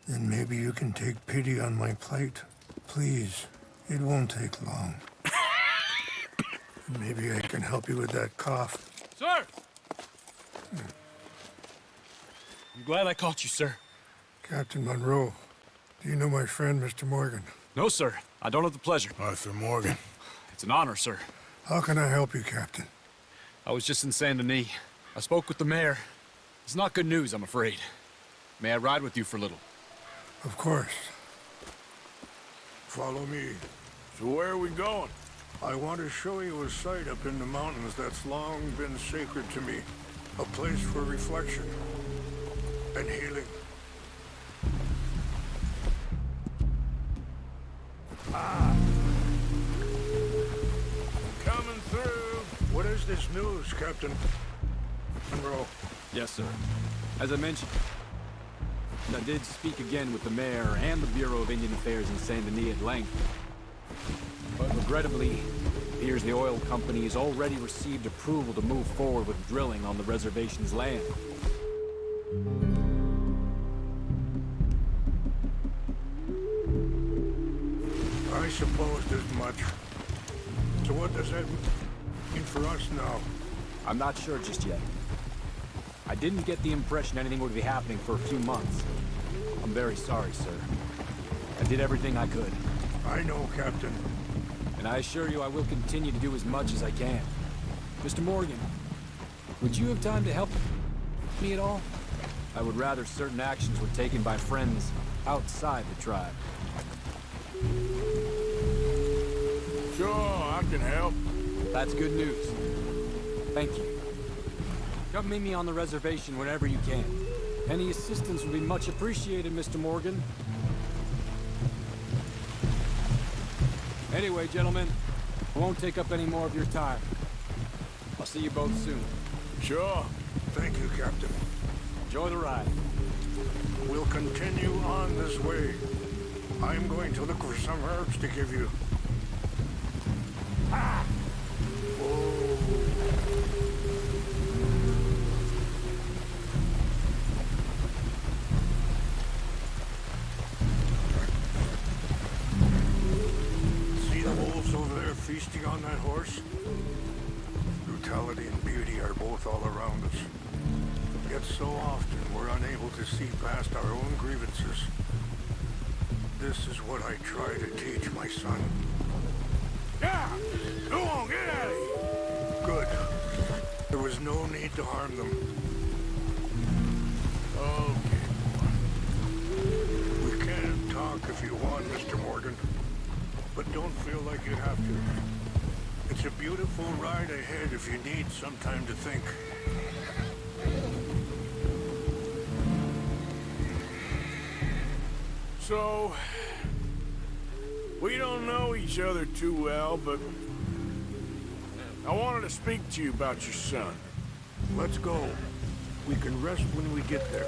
Then maybe you can take pity on my plight. Please, it won't take long. Maybe I can help you with that cough. Sir! I'm glad I caught you, sir. Captain Monroe, do you know my friend, Mr. Morgan? No, sir. I don't have the pleasure. Arthur Morgan. It's an honor, sir. How can I help you, Captain? I was just in Saint Denis. I spoke with the mayor. It's not good news, I'm afraid. May I ride with you for a little? Of course. Follow me. So where are we going? I want to show you a site up in the mountains that's long been sacred to me. A place for reflection and healing. Coming through. What is this news, Captain Monroe? Yes, sir. As I mentioned, I did speak again with the mayor and the Bureau of Indian Affairs in Saint Denis at length. But regrettably, it appears the oil company has already received approval to move forward with drilling on the reservation's land. I supposed as much. So what does that mean for us now? I'm not sure just yet. I didn't get the impression anything would be happening for a few months. I'm very sorry, sir. I did everything I could. I know, Captain. And I assure you I will continue to do as much as I can. Mr. Morgan, would you have time to help me at all? I would rather certain actions were taken by friends outside the tribe. Sure, I can help. That's good news. Thank you. Come meet me on the reservation whenever you can. Any assistance would be much appreciated, Mr. Morgan. Anyway, gentlemen, I won't take up any more of your time. I'll see you both soon. Sure. Thank you, Captain. Enjoy the ride. We'll continue on this way. I'm going to look for some herbs to give you. Ah! around us. Yet so often we're unable to see past our own grievances. This is what I try to teach my son. Yeah! Go on, get out of here! Good. There was no need to harm them. Okay, We can talk if you want, Mr. Morgan. But don't feel like you have to. It's a beautiful ride ahead if you need some time to think. So, we don't know each other too well, but I wanted to speak to you about your son. Let's go. We can rest when we get there.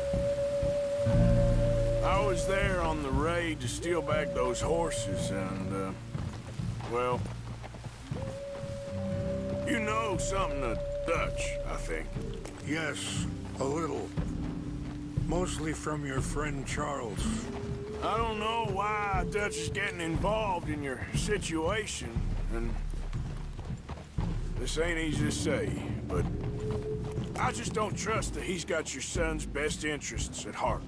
I was there on the raid to steal back those horses, and, well, you know something of Dutch, I think. Yes, a little. Mostly from your friend Charles. I don't know why Dutch is getting involved in your situation, and this ain't easy to say, but I just don't trust that he's got your son's best interests at heart.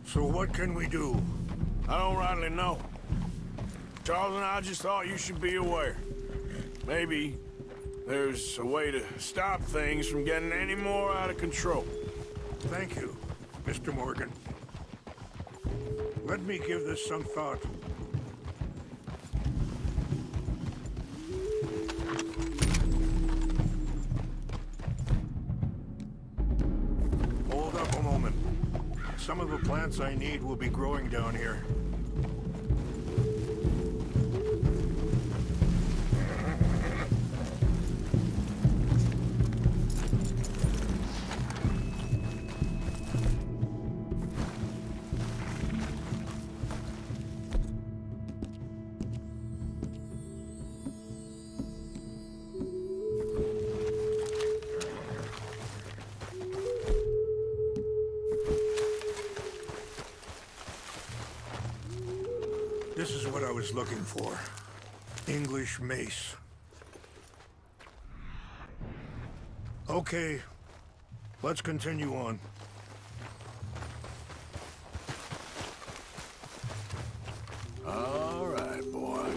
So what can we do? I don't rightly know. Charles and I just thought you should be aware. Maybe there's a way to stop things from getting any more out of control. Thank you, Mr. Morgan. Let me give this some thought. Hold up a moment. Some of the plants I need will be growing down here. This is what I was looking for. English mace. Okay, let's continue on. All right, boy.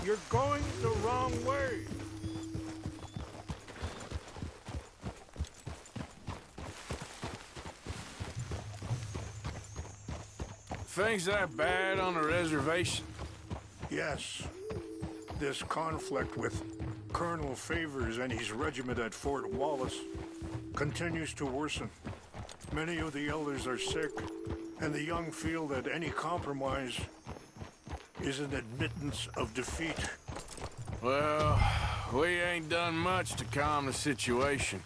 You're going the wrong way. Things that bad on the reservation? Yes. This conflict with Colonel Favors and his regiment at Fort Wallace continues to worsen. Many of the elders are sick, and the young feel that any compromise is an admittance of defeat. Well, we ain't done much to calm the situation.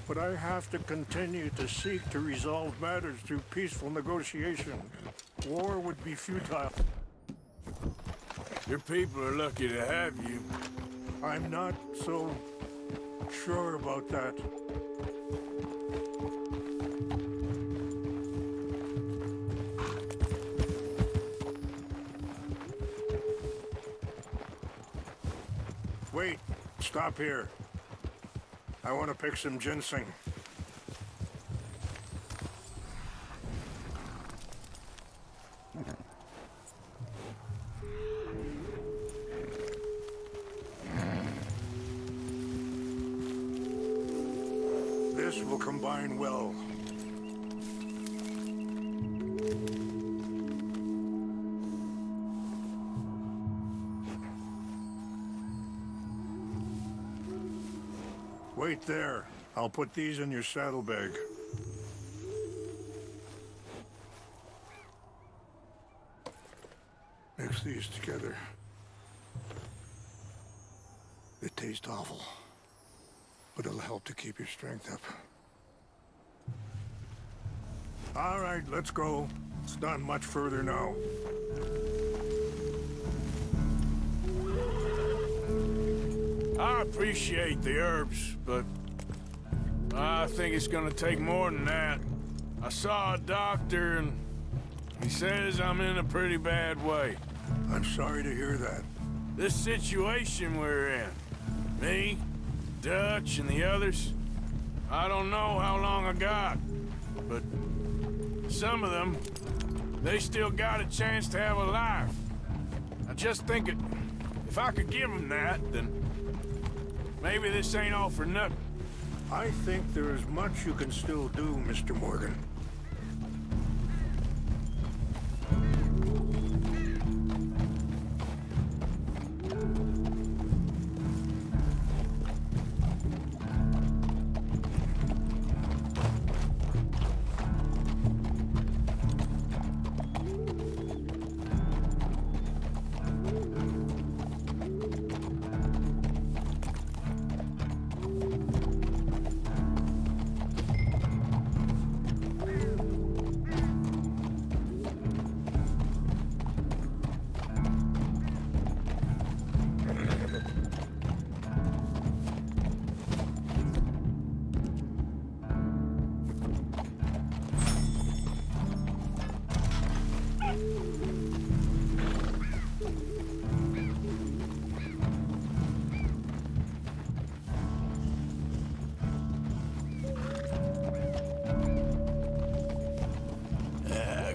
But I have to continue to seek to resolve matters through peaceful negotiation. War would be futile. Your people are lucky to have you. I'm not so sure about that. Wait, stop here. I want to pick some ginseng. This will combine well. Wait there. I'll put these in your saddlebag. Mix these together. They taste awful, but it'll help to keep your strength up. All right, let's go. It's not much further now. I appreciate the herbs, but I think it's gonna take more than that. I saw a doctor and he says I'm in a pretty bad way. I'm sorry to hear that. This situation we're in, me, Dutch, and the others, I don't know how long I got, but some of them, they still got a chance to have a life. I just think if I could give them that, then maybe this ain't all for nothing. I think there is much you can still do, Mr. Morgan.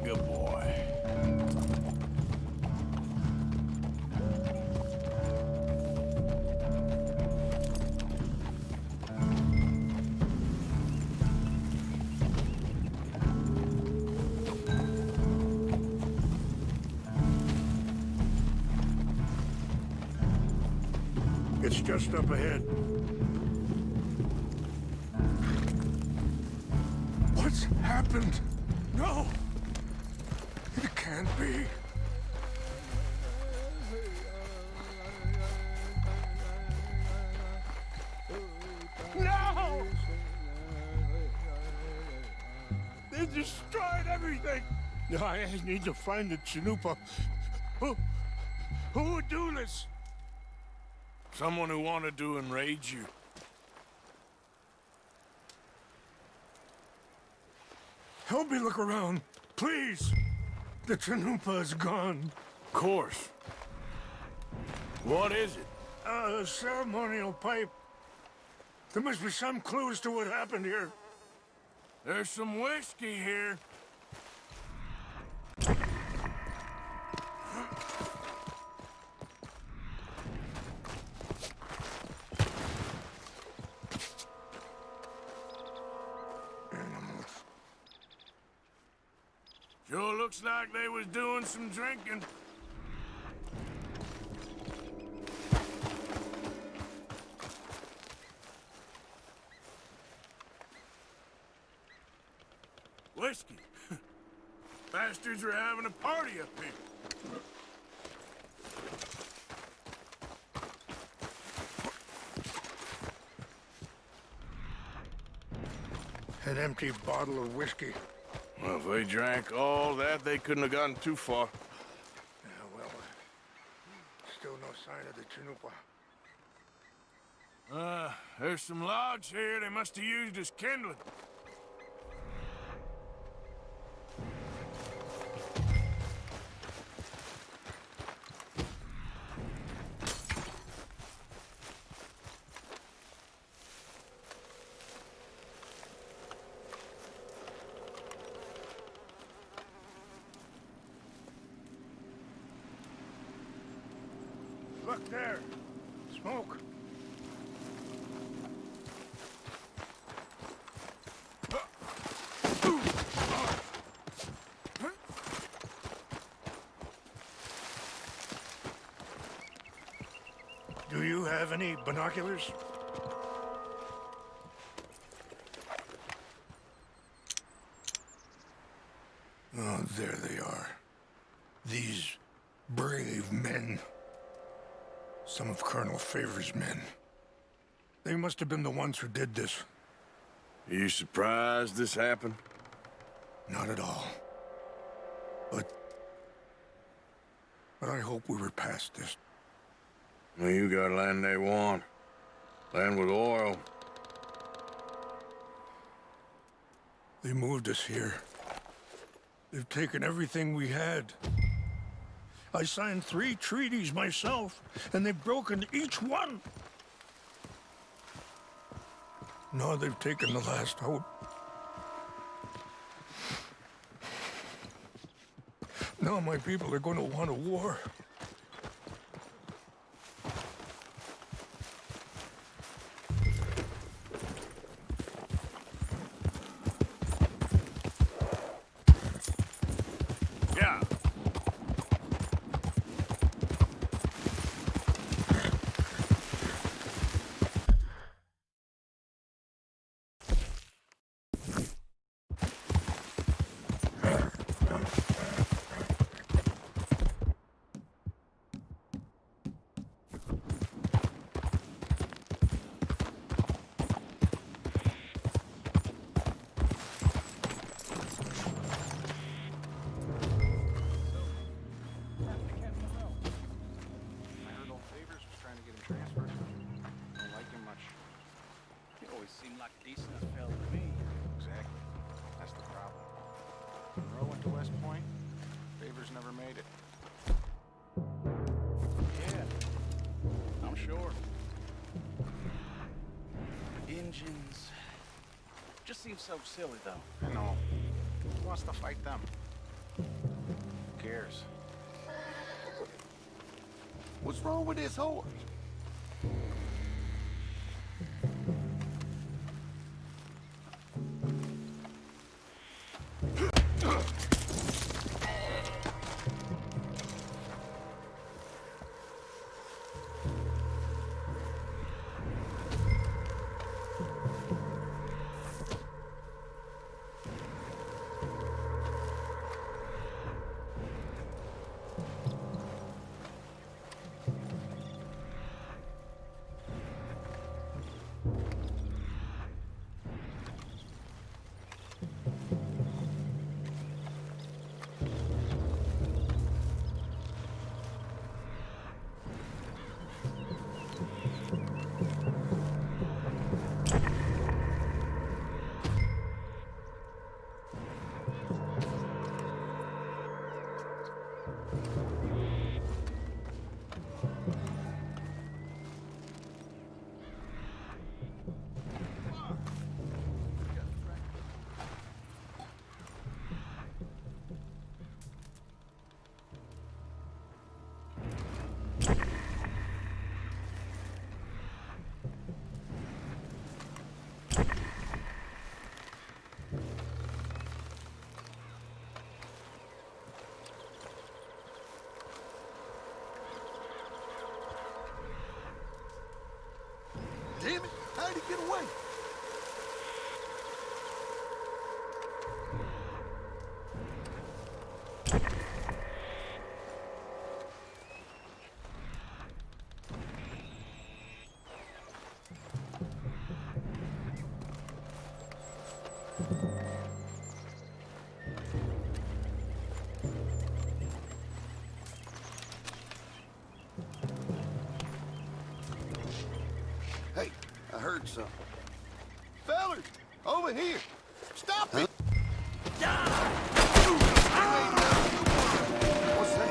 Good boy. It's just up ahead. What's happened? No! It can't be. No! They destroyed everything! I need to find the Chanupa. Who would do this? Someone who wanted to enrage you. Help me look around, please. The Chanupa is gone. Of course. What is it? A ceremonial pipe. There must be some clues to what happened here. There's some whiskey here. Sure looks like they was doing some drinking. Whiskey. Bastards are having a party up here. An empty bottle of whiskey. Well, if they drank all that, they couldn't have gotten too far. Yeah, well, still no sign of the Chanupa. There's some logs here they must have used as kindling. Look there. Smoke. Do you have any binoculars? Oh, there they are. These brave men. Some of Colonel Favor's men. They must have been the ones who did this. Are you surprised this happened? Not at all. But I hope we were past this. Well, you got land they want. Land with oil. They moved us here. They've taken everything we had. I signed 3 treaties myself, and they've broken each one. Now they've taken the last hope. Now my people are going to want a war. Yeah. I heard old Favors was trying to get him transferred. Don't like him much. He always seemed like a decent fellow to me. Exactly. That's the problem. Monroe went to West Point. Favors never made it. Yeah, I'm sure. Engines. Just seems so silly, though. I know. Who wants to fight them? Who cares? What's wrong with this horse? Damn it! How'd he get away? Hey, I heard something. Fellers, over here. Stop it! What's that?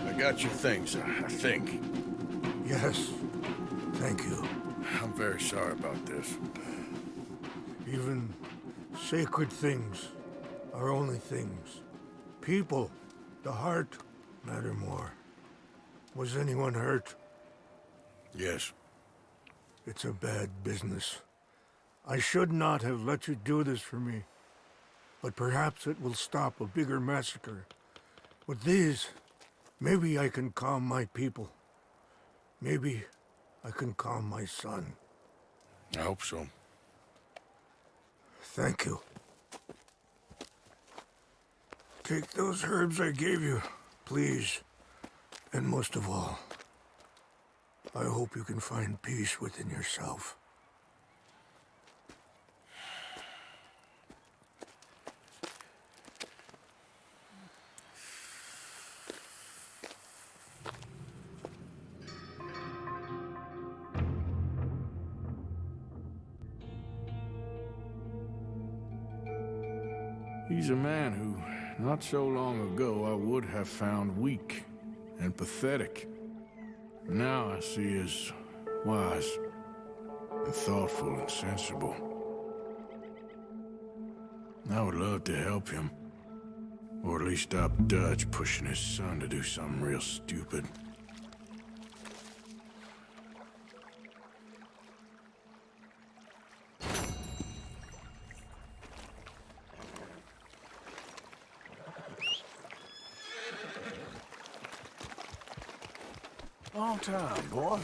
I got your things, I think. Yes, thank you. I'm very sorry about this. Even sacred things are only things. People, the heart, matter more. Was anyone hurt? Yes. It's a bad business. I should not have let you do this for me. But perhaps it will stop a bigger massacre. With these, maybe I can calm my people. Maybe I can calm my son. I hope so. Thank you. Take those herbs I gave you, please. And most of all, I hope you can find peace within yourself. He's a man who, not so long ago, I would have found weak and pathetic. Now I see as wise and thoughtful and sensible. I would love to help him. Or at least stop Dutch pushing his son to do something real stupid. Long time, boy.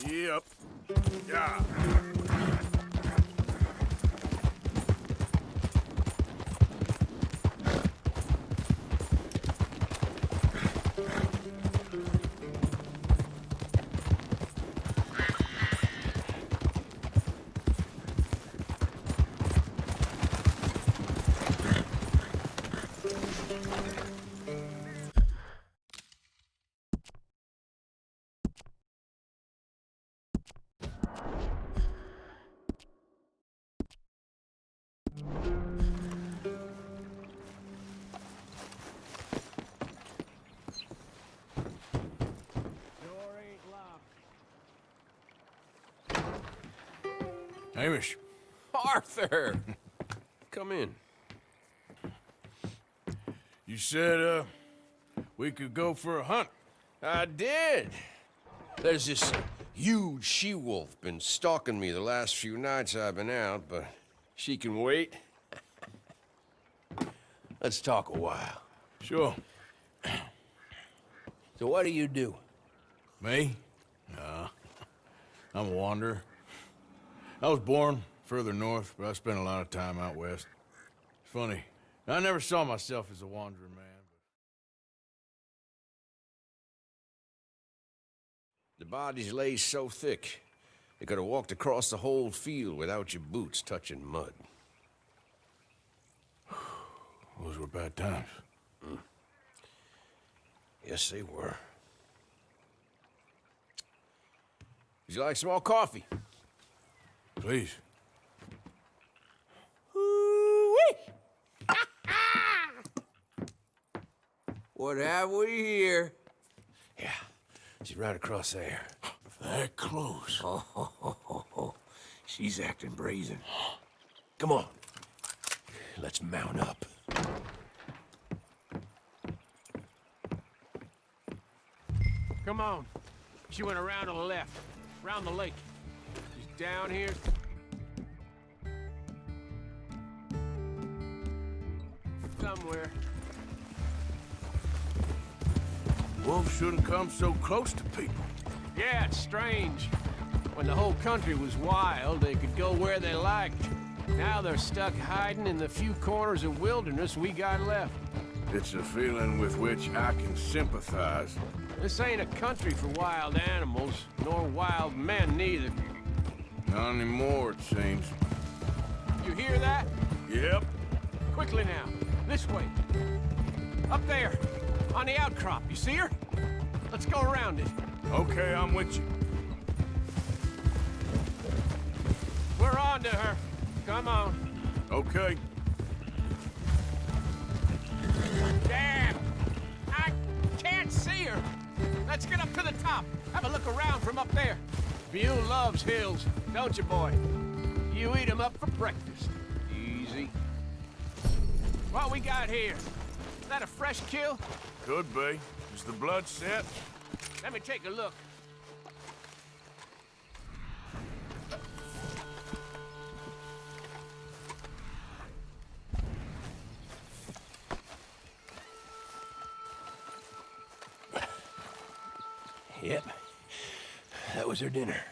Yep. Yeah. Hamish. Arthur! Come in. You said, we could go for a hunt. I did. There's this huge she-wolf been stalking me the last few nights I've been out, but she can wait. Let's talk a while. Sure. So what do you do? Me? Nah. I'm a wanderer. I was born further north, but I spent a lot of time out west. It's funny. I never saw myself as a wandering man, but... The bodies lay so thick, you could have walked across the whole field without your boots touching mud. Those were bad times. Yes, they were. Would you like some more coffee? Please. What have we here? Yeah, she's right across there. That close. Oh, she's acting brazen. Come on. Let's mount up. Come on. She went around to the left, around the lake. She's down here. Somewhere. Wolves shouldn't come so close to people. Yeah, it's strange. When the whole country was wild, they could go where they liked. Now they're stuck hiding in the few corners of wilderness we got left. It's a feeling with which I can sympathize. This ain't a country for wild animals, nor wild men neither. Not anymore, it seems. You hear that? Yep. Quickly now. This way. Up there. On the outcrop. You see her? Let's go around it. Okay, I'm with you. We're on to her. Come on. Okay. Damn! I can't see her. Let's get up to the top. Have a look around from up there. View loves hills, don't you, boy? You eat 'em up for breakfast. Easy. What we got here? Is that a fresh kill? Could be. Is the blood set? Let me take a look. Yep. That was her dinner.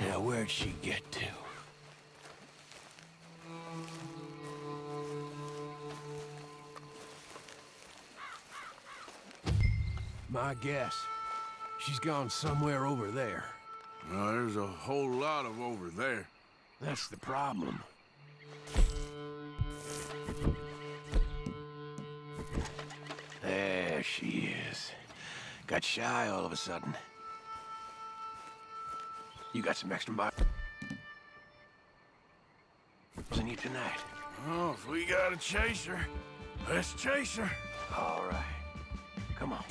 Now, where'd she get to? My guess. She's gone somewhere over there. No, there's a whole lot of over there. That's the problem. There she is. Got shy all of a sudden. You got some extra money? Wasn't you tonight? Oh, if we gotta chase her, let's chase her. All right. Come on.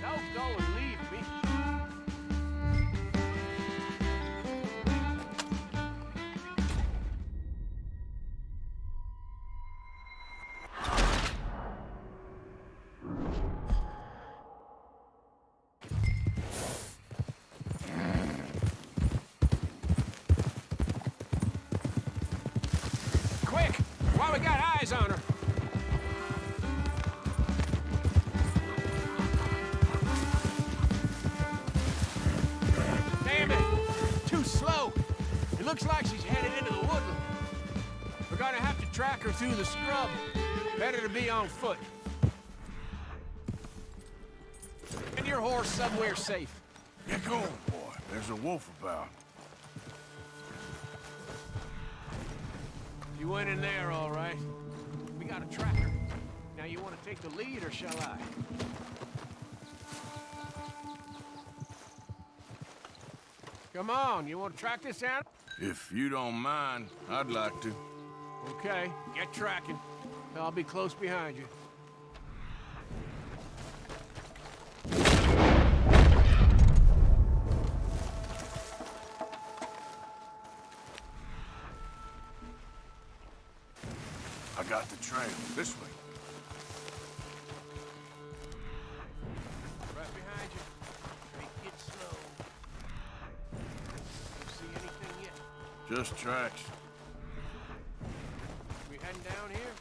Don't go and leave me. Quick! While we got eyes on her. Damn it! Too slow. It looks like she's headed into the woodland. We're gonna have to track her through the scrub. Better to be on foot. And your horse somewhere safe. Get going, boy. There's a wolf about. You went in there, all right. We got a tracker. Now you want to take the lead, or shall I? Come on, you want to track this out? If you don't mind, I'd like to. Okay, get tracking. I'll be close behind you. I got the trail. This way. Right behind you. Take it slow. You see anything yet? Just tracks. We heading down here?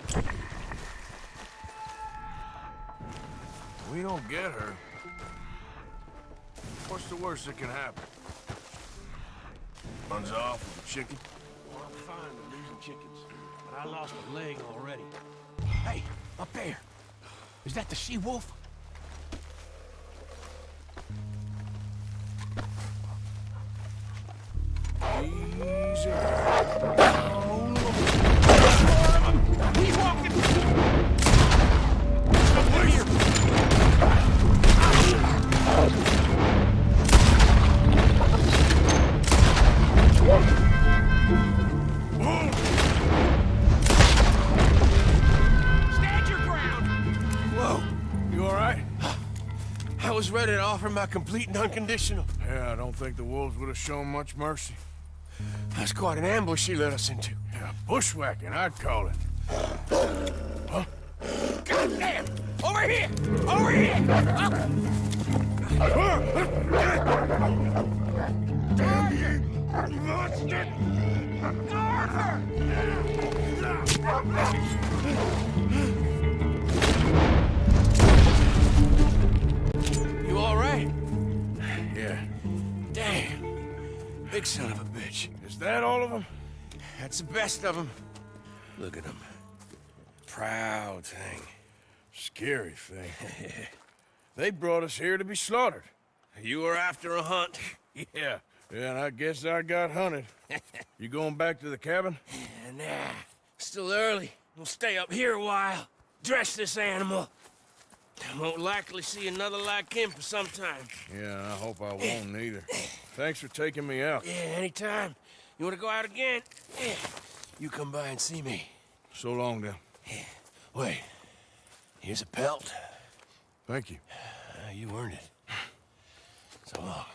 We don't get her. What's the worst that can happen? Runs off with a chicken? Well, I'm fine with losing chickens, but I lost a leg already. Hey, up there. Is that the she-wolf? Easy. He's walking! Come here! was ready to offer my complete and unconditional. Yeah, I don't think the wolves would have shown much mercy. That's quite an ambush she led us into. Yeah, bushwhacking, I'd call it. Huh? Goddamn! Over here! Over here! You all right? Yeah. Damn. Big son of a bitch. Is that all of them? That's the best of them. Look at them. Proud thing. Scary thing. They brought us here to be slaughtered. You were after a hunt. Yeah, and I guess I got hunted. You going back to the cabin? Nah, still early. We'll stay up here a while. Dress this animal. Won't likely see another like him for some time. Yeah, I hope I won't either. Thanks for taking me out. Yeah, anytime. You want to go out again? Yeah. You come by and see me. So long, then. Wait. Here's a pelt. Thank you. You earned it. So long.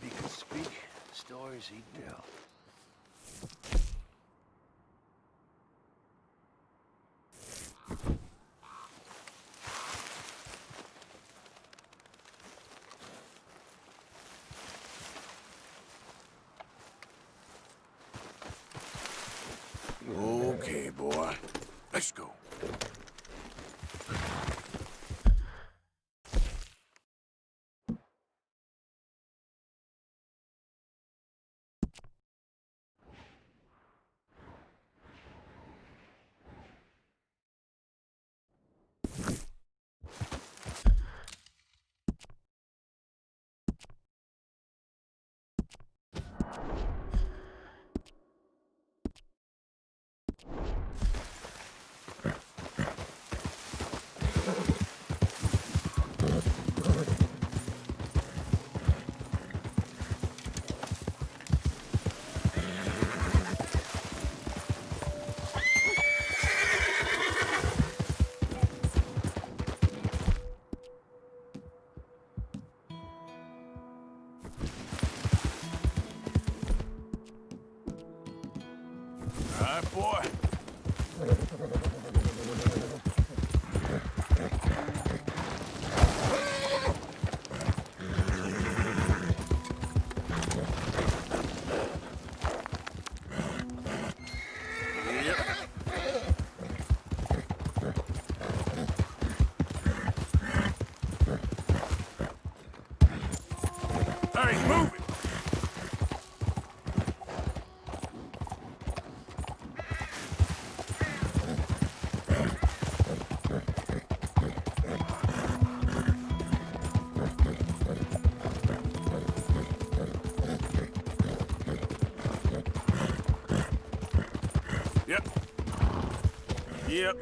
He could speak, stories he'd tell. Okay, boy. Let's go. All right, boy. Hey, move it! Yep. Yep.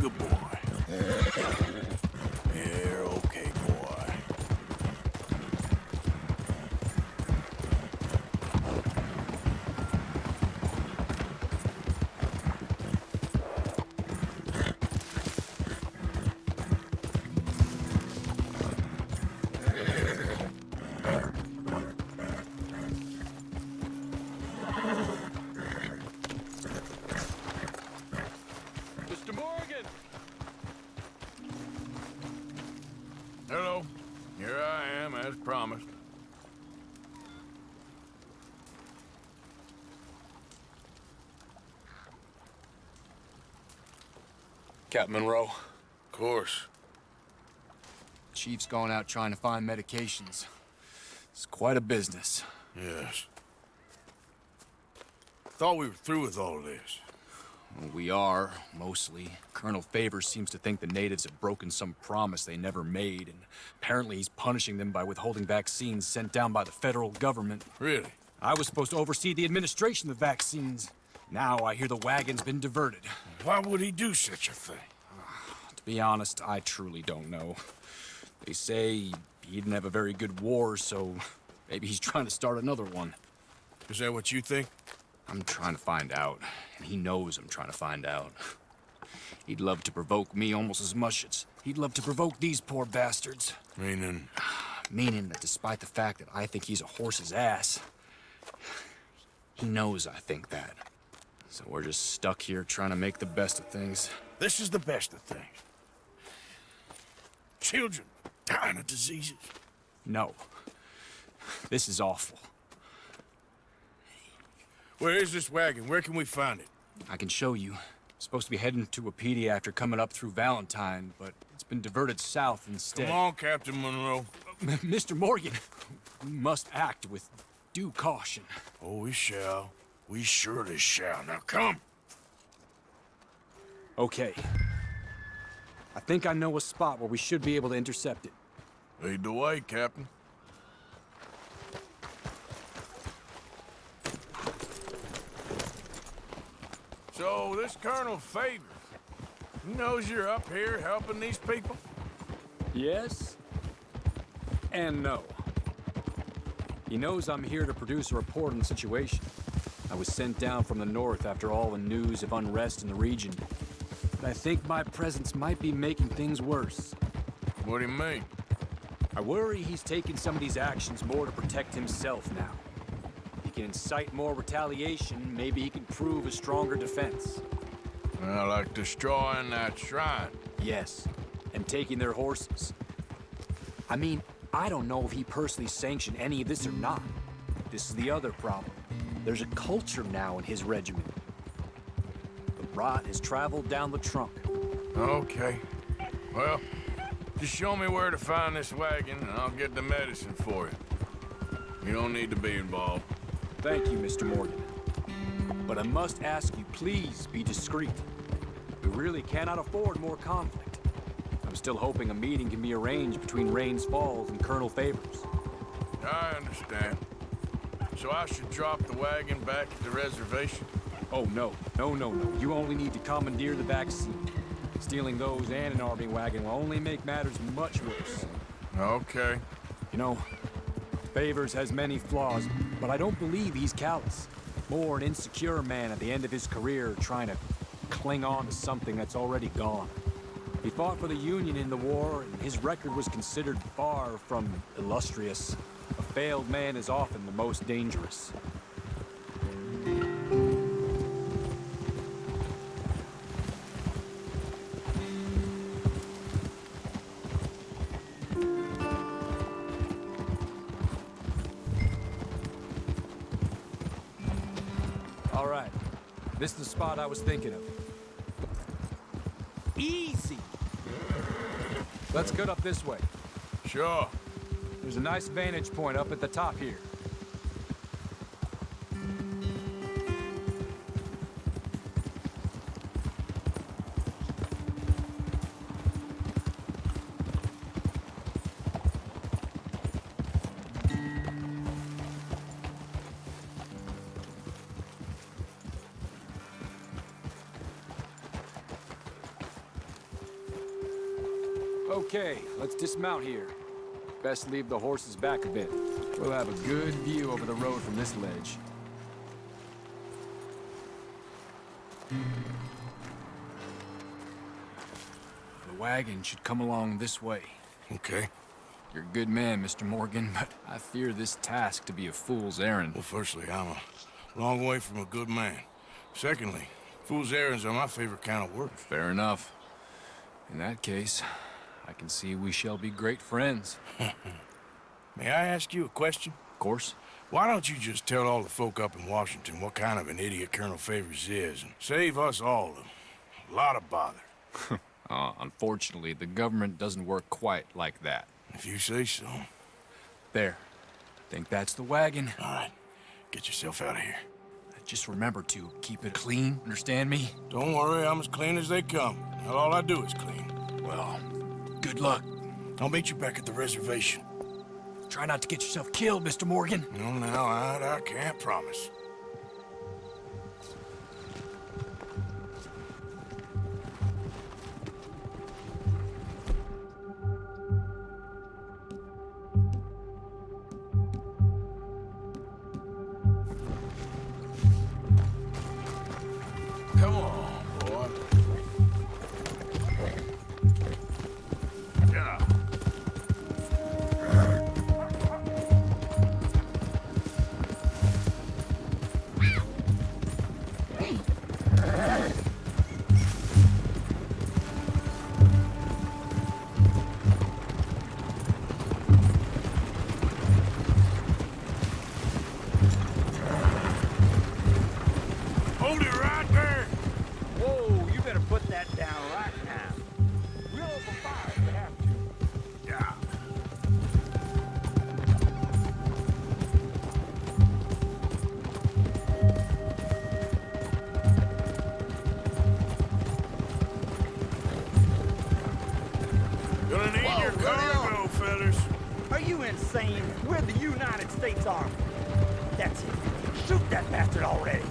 Good boy. You're okay, boy. Mr. Morgan! Hello. Here I am, as promised. Captain Monroe. Of course. Chief's gone out trying to find medications. It's quite a business. Yes. Thought we were through with all this. Well, we are, mostly. Colonel Favors seems to think the natives have broken some promise they never made, and apparently he's punishing them by withholding vaccines sent down by the federal government. Really? I was supposed to oversee the administration of the vaccines. Now I hear the wagon's been diverted. Why would he do such a thing? To be honest, I truly don't know. They say he didn't have a very good war, so maybe he's trying to start another one. Is that what you think? I'm trying to find out, and he knows I'm trying to find out. He'd love to provoke me almost as much as he'd love to provoke these poor bastards. Meaning? Meaning that despite the fact that I think he's a horse's ass, he knows I think that. So we're just stuck here trying to make the best of things. This is the best of things. Children dying of diseases. No. This is awful. Where is this wagon? Where can we find it? I can show you. Supposed to be heading to Wapiti after coming up through Valentine, but it's been diverted south instead. Come on, Captain Monroe. Mr. Morgan, we must act with due caution. Oh, we shall. We surely shall. Now come. Okay. I think I know a spot where we should be able to intercept it. Lead the way, Captain. So, this Colonel Favors, he knows you're up here helping these people? Yes. And no. He knows I'm here to produce a report on the situation. I was sent down from the north after all the news of unrest in the region. But I think my presence might be making things worse. What do you mean? I worry he's taking some of these actions more to protect himself now. He can incite more retaliation, maybe he can prove a stronger defense. Well, like destroying that shrine. Yes, and taking their horses. I mean, I don't know if he personally sanctioned any of this or not. This is the other problem. There's a culture now in his regiment. The rot has traveled down the trunk. Okay. Well, just show me where to find this wagon, and I'll get the medicine for you. You don't need to be involved. Thank you, Mr. Morgan. But I must ask you, please be discreet. We really cannot afford more conflict. I'm still hoping a meeting can be arranged between Rains Falls and Colonel Favors. I understand. So I should drop the wagon back at the reservation? Oh, no. No. You only need to commandeer the vaccine. Stealing those and an army wagon will only make matters much worse. Okay. You know, Favors has many flaws, but I don't believe he's callous. More an insecure man at the end of his career trying to cling on to something that's already gone. He fought for the Union in the war, and his record was considered far from illustrious. A failed man is often the most dangerous. All right. This is the spot I was thinking of. Easy! Let's cut up this way. Sure. There's a nice vantage point up at the top here. Okay, let's dismount here. Best leave the horses back a bit. We'll have a good view over the road from this ledge. The wagon should come along this way. Okay. You're a good man, Mr. Morgan, but I fear this task to be a fool's errand. Well, firstly, I'm a long way from a good man. Secondly, fool's errands are my favorite kind of work. Fair enough. In that case, I can see we shall be great friends. May I ask you a question? Of course. Why don't you just tell all the folk up in Washington what kind of an idiot Colonel Favors is and save us all a lot of bother? Unfortunately, the government doesn't work quite like that. If you say so. There. Think that's the wagon. All right. Get yourself out of here. Just remember to keep it clean, understand me? Don't worry, I'm as clean as they come. All I do is clean. Well, good luck. I'll meet you back at the reservation. Try not to get yourself killed, Mr. Morgan. No, now, I can't promise. Come on, boy. Yeah. Hold it right there. Whoa, you better put that down right now. We'll open fire if we have to. Yeah. Gonna need Whoa, your cargo, fellas. Are you insane? We're the United States Army. That's it. Shoot that bastard already.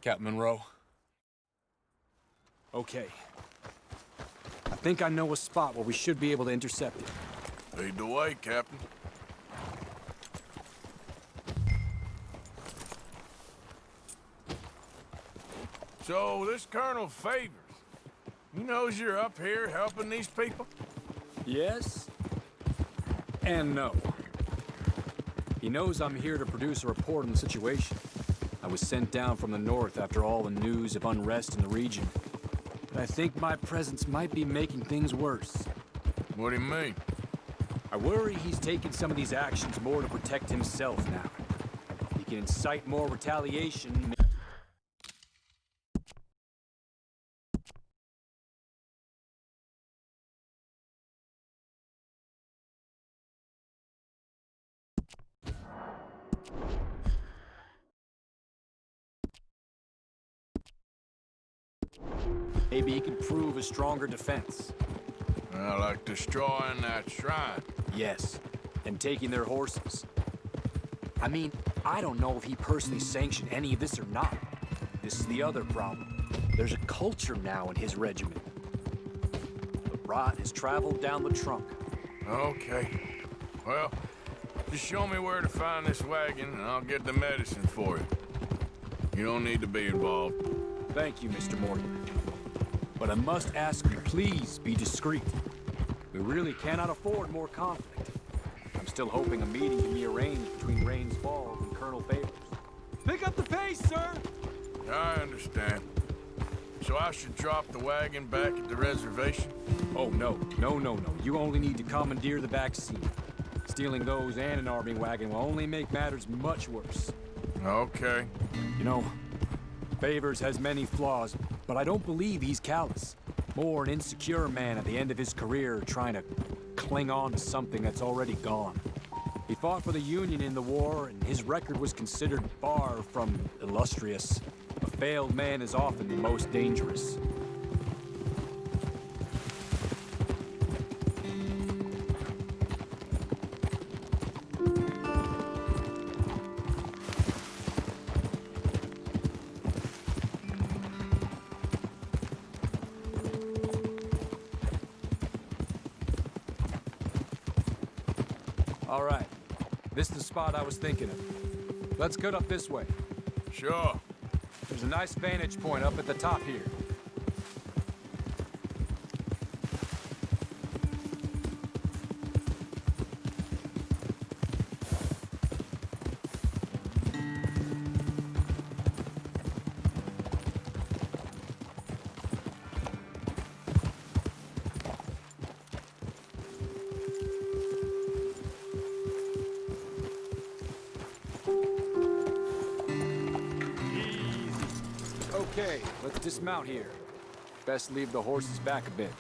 Captain Monroe. Okay. I think I know a spot where we should be able to intercept it. Lead the way, Captain. So, this Colonel Favors, he knows you're up here helping these people? Yes. And no. He knows I'm here to produce a report on the situation. I was sent down from the north after all the news of unrest in the region. But I think my presence might be making things worse. What do you mean? I worry he's taking some of these actions more to protect himself now. He can incite more retaliation. Maybe he can prove a stronger defense. Like destroying that shrine. Yes, and taking their horses. I mean, I don't know if he personally sanctioned any of this or not. This is the other problem. There's a culture now in his regiment. The rot has traveled down the trunk. Okay. Well, just show me where to find this wagon, and I'll get the medicine for you. You don't need to be involved. Thank you, Mr. Morgan. But I must ask you, please be discreet. We really cannot afford more conflict. I'm still hoping a meeting can be arranged between Rains Falls and Colonel Favors. Pick up the pace, sir! I understand. So I should drop the wagon back at the reservation? Oh, no. No. You only need to commandeer the back seat. Stealing those and an army wagon will only make matters much worse. Okay. You know, Favors has many flaws, but I don't believe he's callous. More an insecure man at the end of his career trying to cling on to something that's already gone. He fought for the Union in the war, and his record was considered far from illustrious. A failed man is often the most dangerous. All right. This is the spot I was thinking of. Let's cut up this way. Sure. There's a nice vantage point up at the top here. Okay, let's dismount here. Best leave the horses back a bit.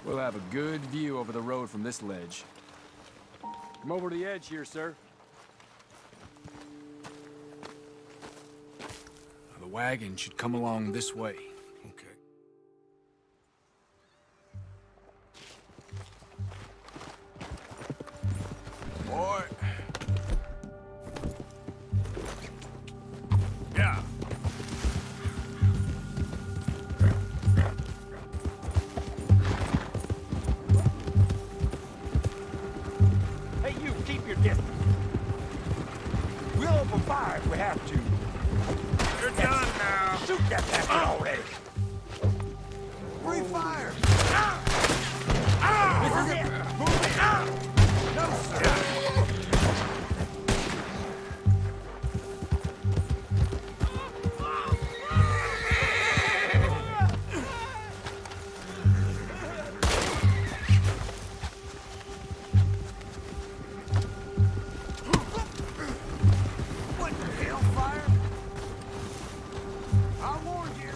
We'll have a good view over the road from this ledge. Come over to the edge here, sir. The wagon should come along this way. Okay. Boy. Yeah. Hey, you, keep your distance. We'll open fire if we have to. You're done now. Shoot that bastard already. Free fire. This is it. Move it out. No, sir. What the hell, fire? I warned you.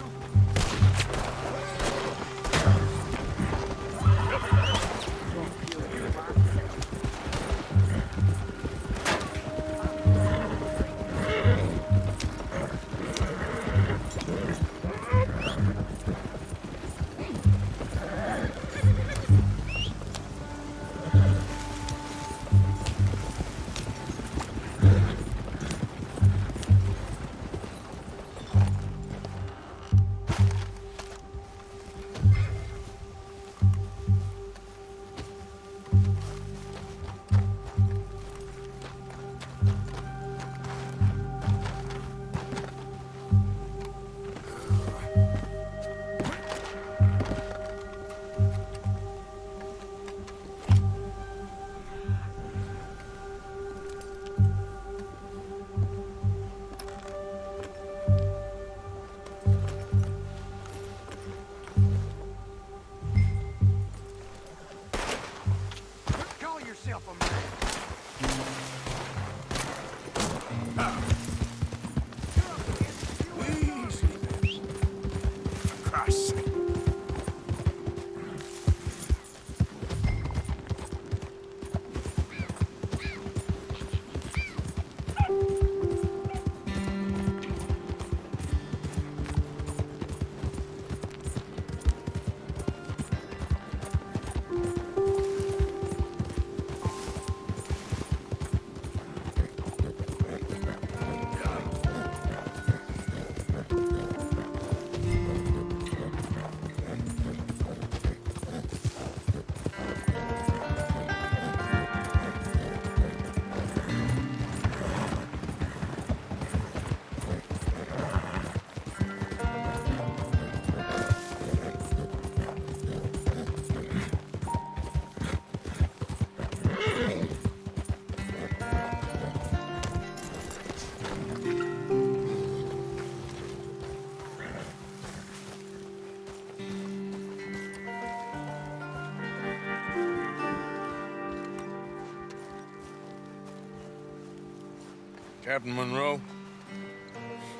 Captain Monroe,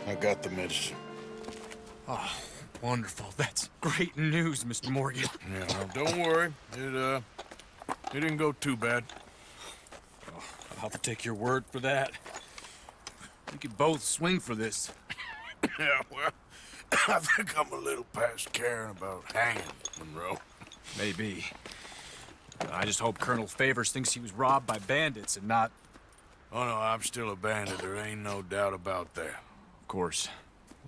I got the medicine. Oh, wonderful. That's great news, Mr. Morgan. Yeah, well, don't worry. It didn't go too bad. Oh, I'll have to take your word for that. We could both swing for this. Yeah, well, I think I'm a little past caring about hanging, Monroe. Maybe. I just hope Colonel Favors thinks he was robbed by bandits and not... Oh, no, I'm still a bandit. There ain't no doubt about that. Of course.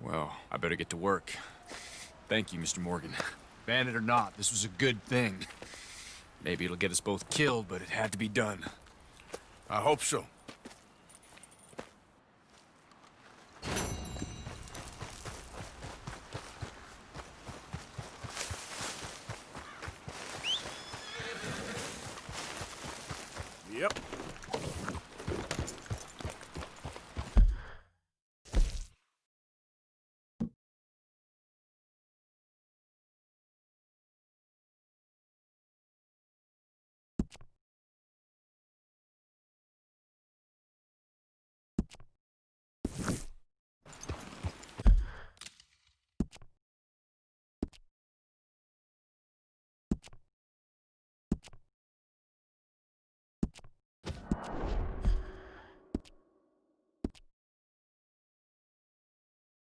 Well, I better get to work. Thank you, Mr. Morgan. Bandit or not, this was a good thing. Maybe it'll get us both killed, but it had to be done. I hope so.